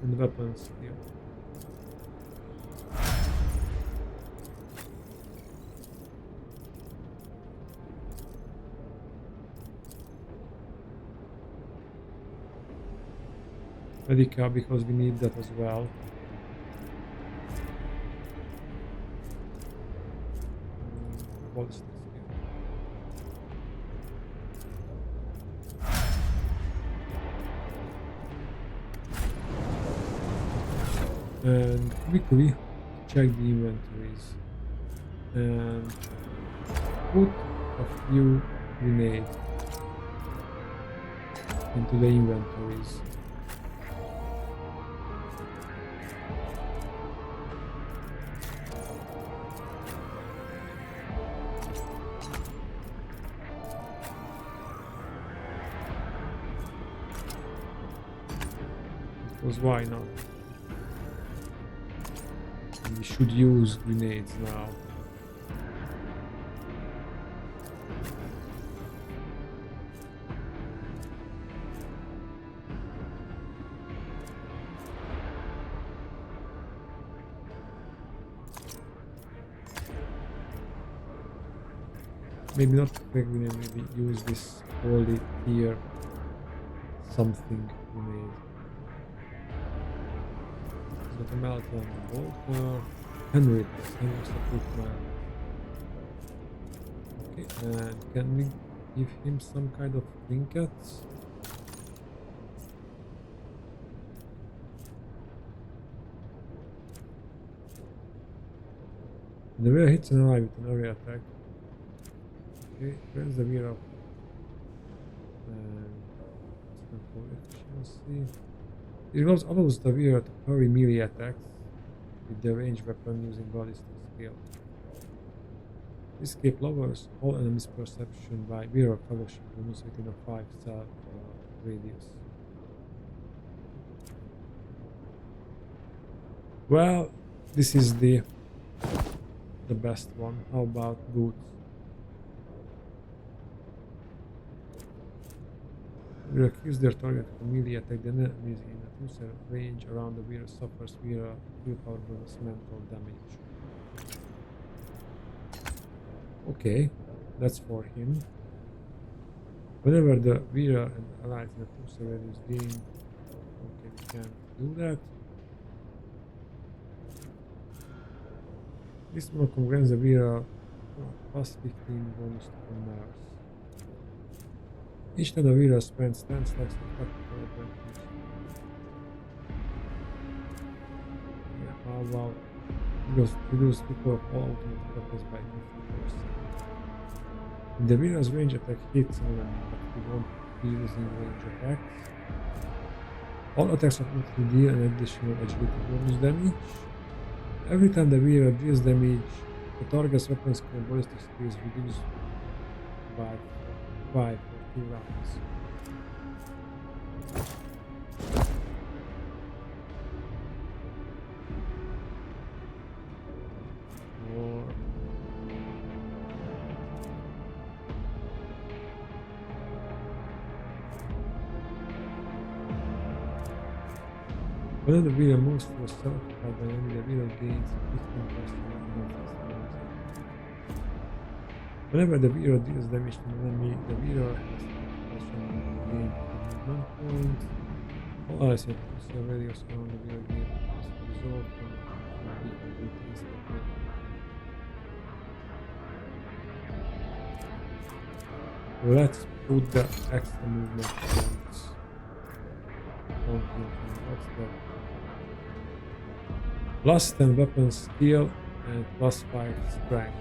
And weapons skill. Medica, because we need that as well. Ballistic skill. And quickly check the inventories and put a few grenades into the inventories. Because why not? And we should use grenades now. Maybe not quick grenade, maybe use this holy tier something grenade. Got a Melton Bolter, Henry equipment. Okay, and can we give him some kind of trinkets? The Vera hits an ally with an area attack. Okay, where's the Vera? Efficiency. It allows the Vera to parry melee attacks with the ranged weapon using ballistic skill. This escape lowers all enemies' perception by Vera Fellowship bonus within a 5-star radius. Well, this is the best one. How about boots? Vera kills their target with a melee attack, the enemies in a closer range around the Vera suffers Vera willpower bonus mental damage. Okay, that's for him. Whenever the Vera and allies in a closer radius gain, okay, we can't do that. This one grants the Vera plus 15 bonus to commerce. Each time the Vera spends 10 stacks of tactical advantage. Yeah, how about reduce people of all automatic weapons by 50%. The Vera's range attack hits an enemy, but we won't be using range attacks. All attacks automatically deal an additional agility bonus damage. Every time the wearer deals damage, the target's weapon skill and ballistic skill is reduced by 5 for 2 rounds. Whenever the wheeler moves to a cell occupied by enemy, the wheeler gains 15% defense damage. Whenever the wheeler deals damage to an enemy, the wheeler has to gain 2 movement points. All allies have to radius around the wheeler gain resolve from abilities. Let's put the extra movement points on here. What's that? Plus 10 weapon skill and plus 5 strength.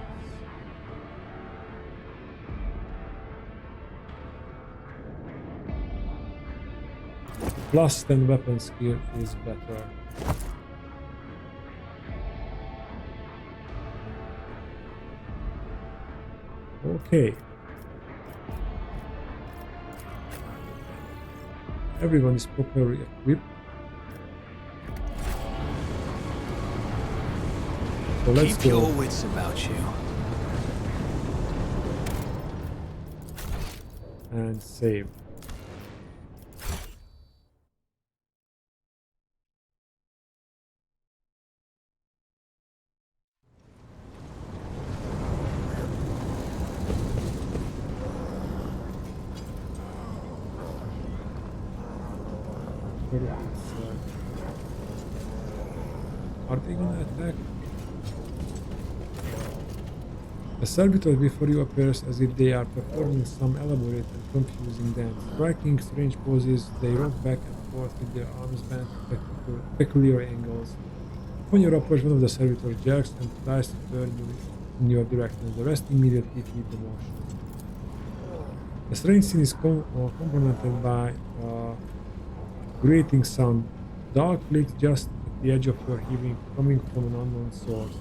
Plus 10 weapon skill is better. Okay. Everyone is properly equipped. So let's Keep your go. wits about you. And save. Are they gonna attack? The servitors before you appears as if they are performing some elaborate and confusing dance. Striking strange poses, they rock back and forth with their arms bent at peculiar angles. When you approach, one of the servitors jerks and tries to turn you in your direction. The rest immediately flee the motion. The strange scene is complemented by grating sound. Dark clicks just at the edge of your hearing, coming from an unknown source.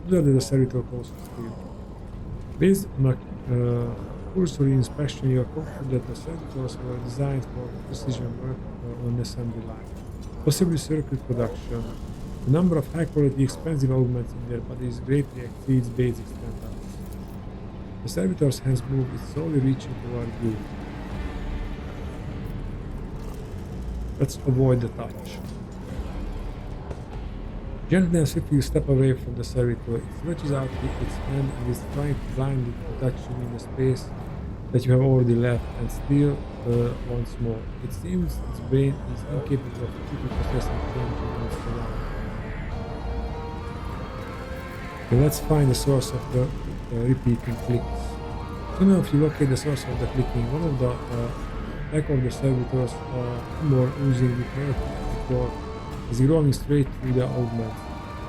Observe the servitor closest to you. Based on a cursory inspection, you are confident that the servitors were designed for precision work on an assembly line, possibly circuit production. The number of high-quality, expensive augments in their bodies greatly exceeds basic standards. The servitor's hands move is slowly reaching toward you. Let's avoid the touch. Gently and swiftly you step away from the servitor. It stretches out its hand and is trying to blindly touch you in the space that you have already left and steal once more. It seems its brain is incapable of quickly processing change in its surroundings. Okay, let's find the source of the repeating clicks. Soon enough you locate the source of the clicking. One of the back of the servitors more oozing with nerve before is rolling straight through the augment.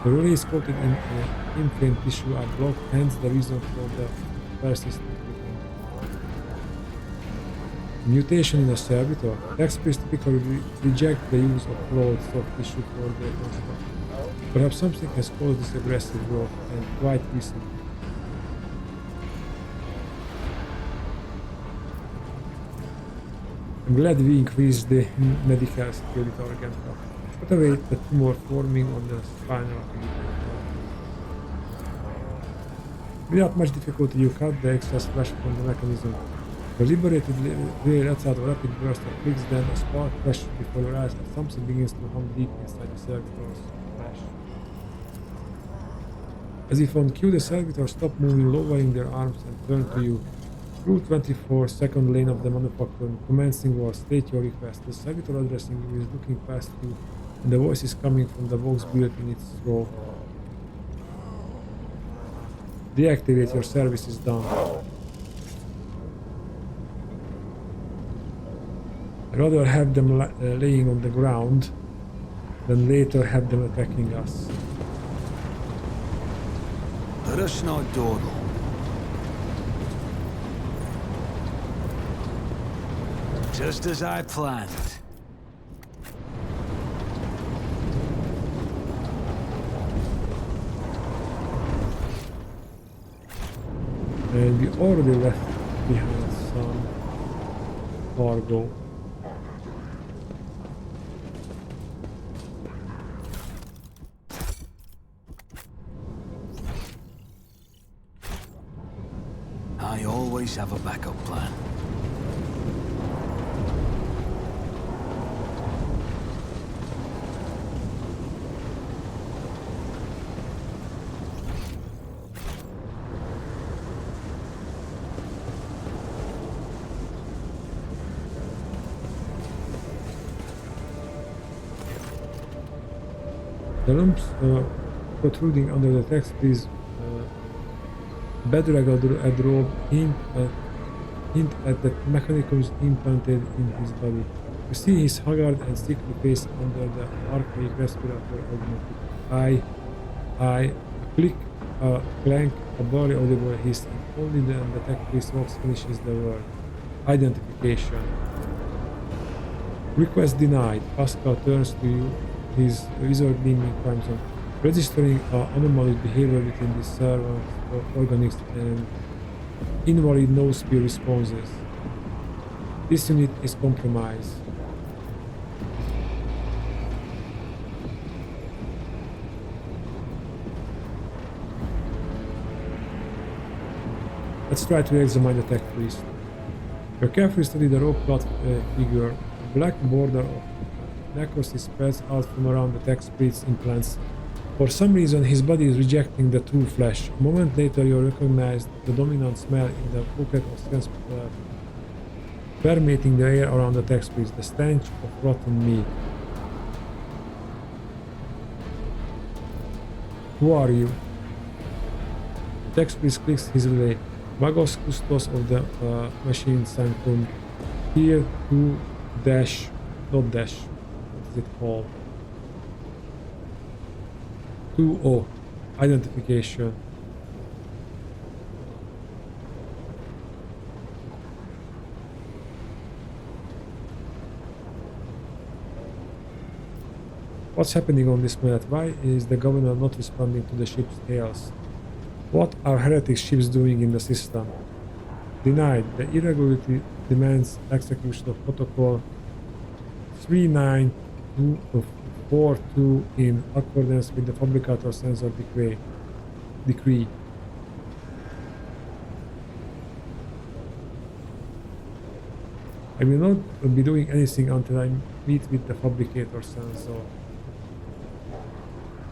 The release coated in inflamed tissue are blocked, hence the reason for the persistent clicking. Mutation in the servitor. Experts typically reject the use of flawed soft tissue for their construction. Perhaps something has caused this aggressive growth, and quite recently. I'm glad we increased the medical security organ. Put away the tumor forming on the spinal artery. Without much difficulty, you cut the excess flesh from the mechanism. The liberated relay lets out a rapid burst of clicks, then a spark flashes before your eyes as something begins to hum deep inside the servitor's flesh. As if on cue, the servitors stop moving, lowering their arms and turn to you. Through 24-second lane of the manufacturer, commencing war, state your request. The servitor addressing you is looking past you, and the voice is coming from the box built in its throat. Deactivate, your service is done. I'd rather have them laying on the ground than later have them attacking us. Let us not dawdle. Just as I planned. And we already left behind some cargo. I always have a backup plan. The lumps protruding under the text is bedraggled robe hint at the mechanisms implanted in his body. You see his haggard and sickly face under the archaic respirator augmented. I, click, clank, a barely audible hiss. If only then the tech priest walks finishes the word. Identification. Request denied. Pascal turns to you, his wizard beaming crimson, registering anomalous behavior within the servant organics and invalid no-speed responses. This unit is compromised. Let's try to examine the tech priest. You carefully study the rope-cut figure. A black border of necrosis spreads out from around the tech priest's implants. For some reason, his body is rejecting the true flesh. A moment later, you recognize the dominant smell in the pocket of sense permeating the air around the tech priest, the stench of rotten meat. Who are you? The tech priest clicks his relay. Magos Custos of the machine sanctum. Here to dash, not dash, what is it called? 2O, identification. What's happening on this planet? Why is the governor not responding to the ship's hails? What are heretic ships doing in the system? Denied. The irregularity demands execution of protocol 3942 in accordance with the fabricator sensor decree. I will not be doing anything until I meet with the fabricator sensor.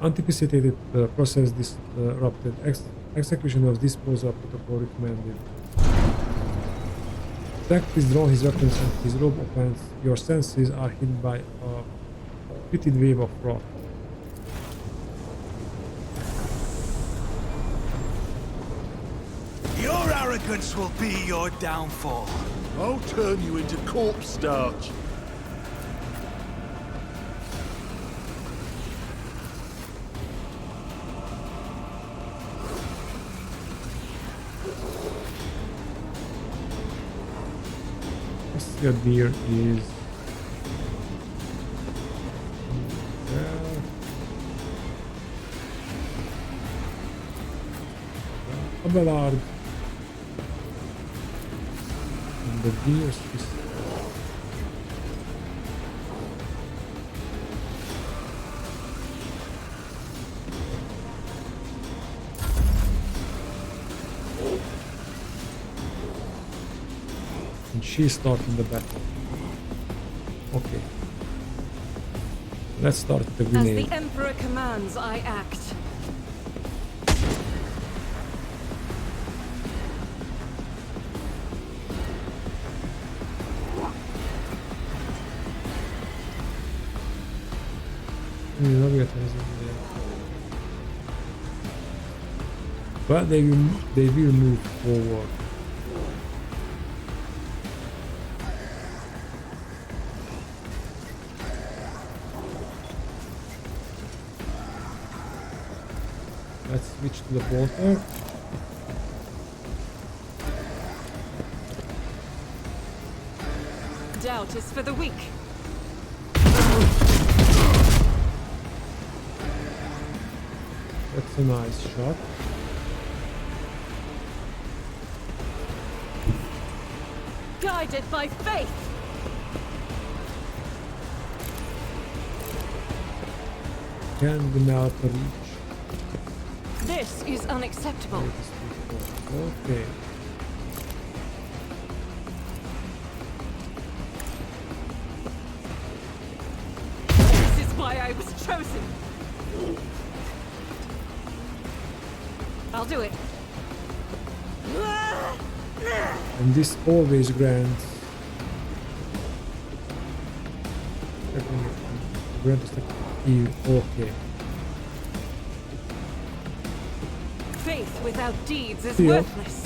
Anticipated process disrupted. Execution of disposal protocol recommended. Tech please draw his weapons and his robe opens. Your senses are hit by a pitted wave of froth. Your arrogance will be your downfall. I'll turn you into corpse starch. Your deer is there. Abelard. And the deer is she's starting the battle. Okay. Let's start the As grenade. the Emperor commands, I act. But they will move forward. Let's switch to the porter. out is for the weak. That's a nice shot. Guided by faith. Can the mouth reach? This is unacceptable. Okay. This is why I was chosen. I'll do it. And this always grants okay. Faith without deeds is Yeah. worthless.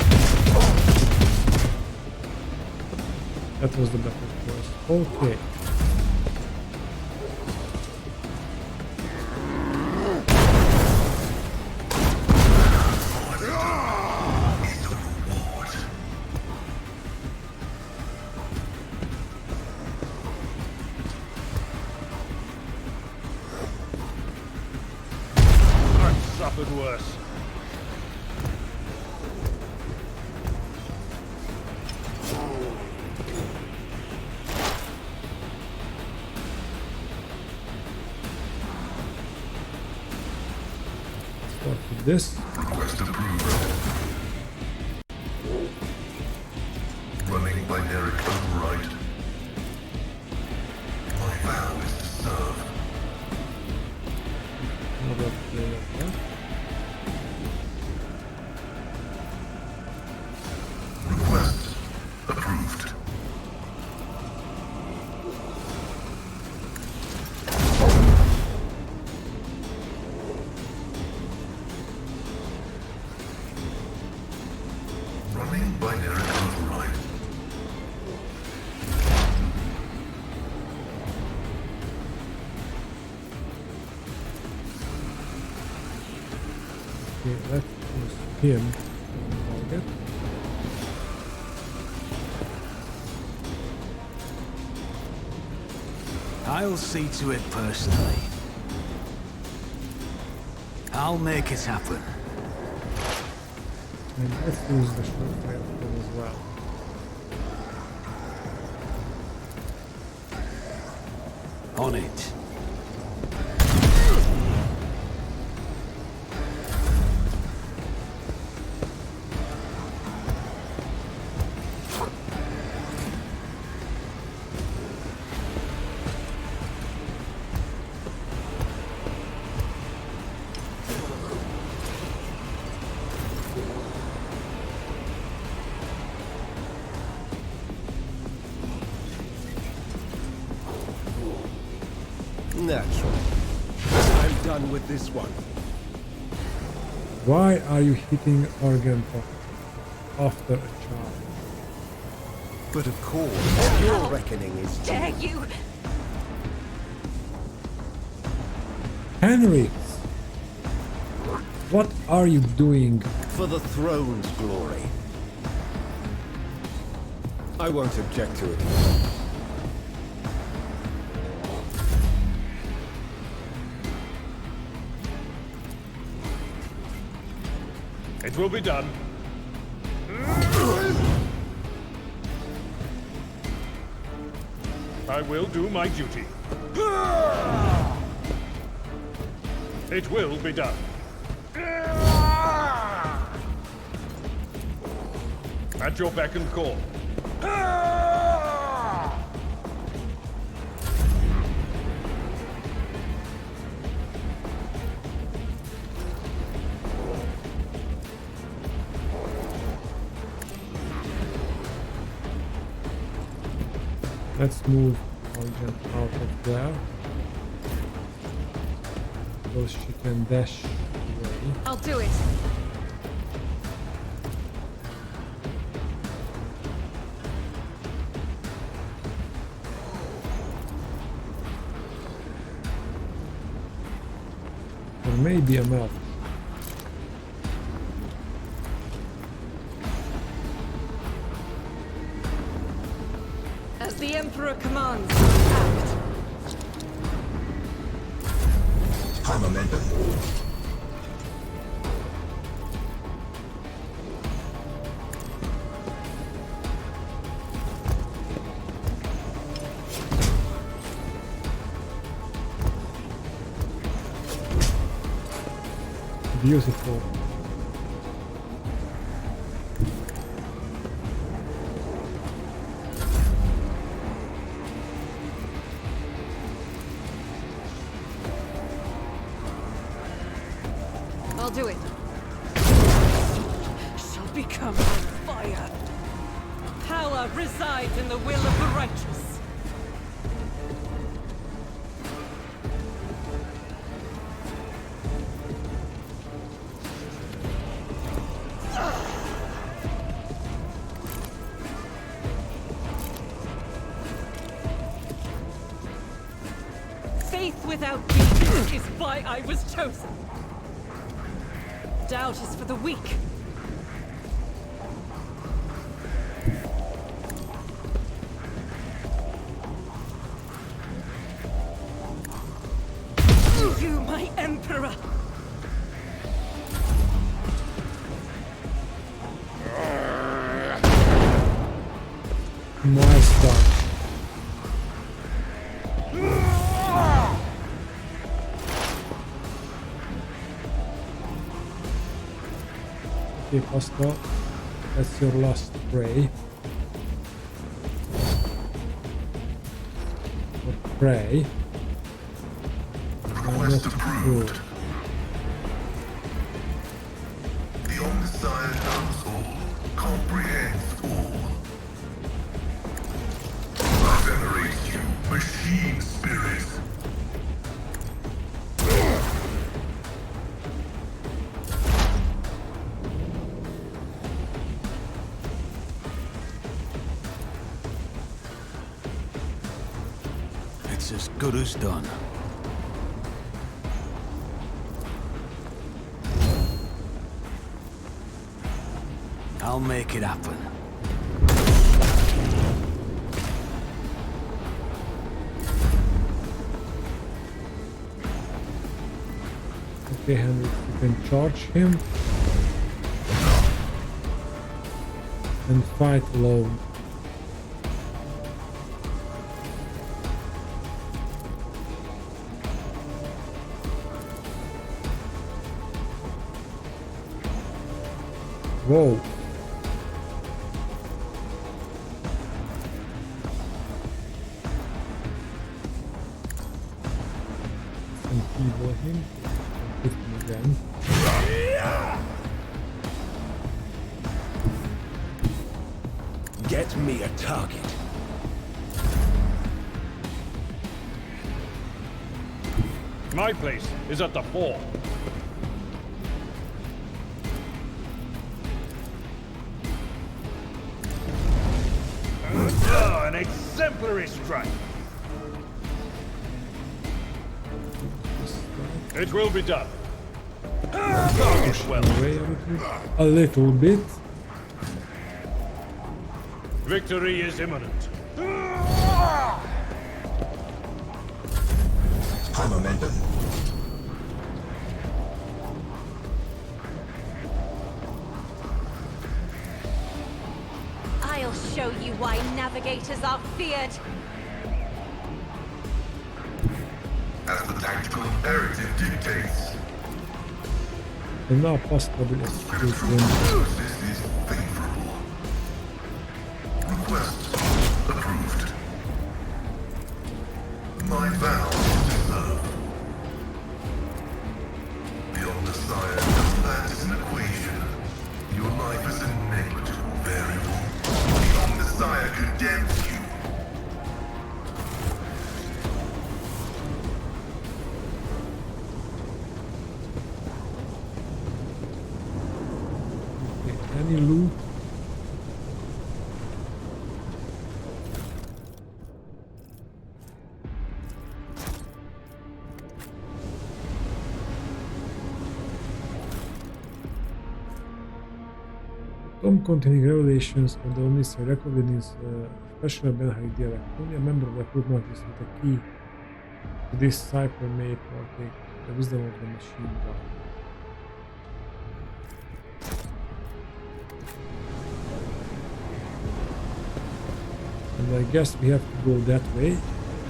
That was the better choice. Okay. I've suffered worse. Start with this. Request approved. Running binary override. My vow is to serve. Another player here. Request approved. Running binary override. Okay, let's choose him. Target. I'll see to it personally. I'll make it happen. And let's use the short fire as well. On it. Natural. I'm done with this one. Why are you hitting Argento after a charge? But of course, your reckoning is due. Dare you! Henry! What are you doing? For the throne's glory. I won't object to it. It will be done. I will do my duty. It will be done. At your beck and call. Let's move Argent out of there. So she can dash away. I'll do it. There may be a map. As the Emperor commands, act. High momentum. Beautiful. I'll do it. Shall become fire. Power resides in the will of the righteous. Faith without deeds is why I was chosen. Doubt is for the weak. You, my Emperor! Nice done. Okay, Pasta, that's your last prey. Or prey. Request approved. The Omnissiah knows all, comprehends all. I venerate you, machine spirit. It's as good as done. I'll make it happen. Okay, Henry, you can charge him and fight alone. Whoa. Enfeeble him. Hit him again. Get me a target. My place is at the fore. An exemplary strike. It will be done. Target well. Away a little bit. Victory is imminent. High momentum. I'll show you why navigators are feared. As the tactical imperative dictates. And now Pasta will execute him. This is favorable. Request approved. My vow is to serve. The Omnissiah knows that is an equation. Your life is a negligible variable. The Omnissiah condemns you. Okay, any loot? Tom containing revelations on the Omnissiah recorded in his special Benhari dialect. Only a member of the group noticed with a key to this cipher may partake the wisdom of the machine god. And I guess we have to go that way,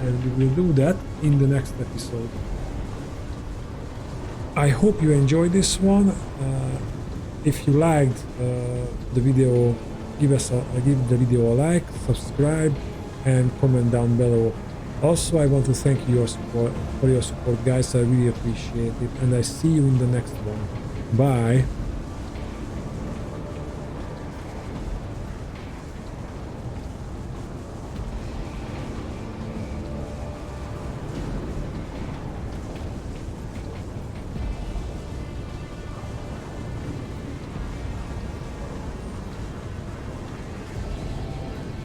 and we will do that in the next episode. I hope you enjoyed this one. If you liked the video, give the video a like, subscribe, and comment down below. Also, I want to thank you for your support, guys. I really appreciate it, and I see you in the next one. Bye.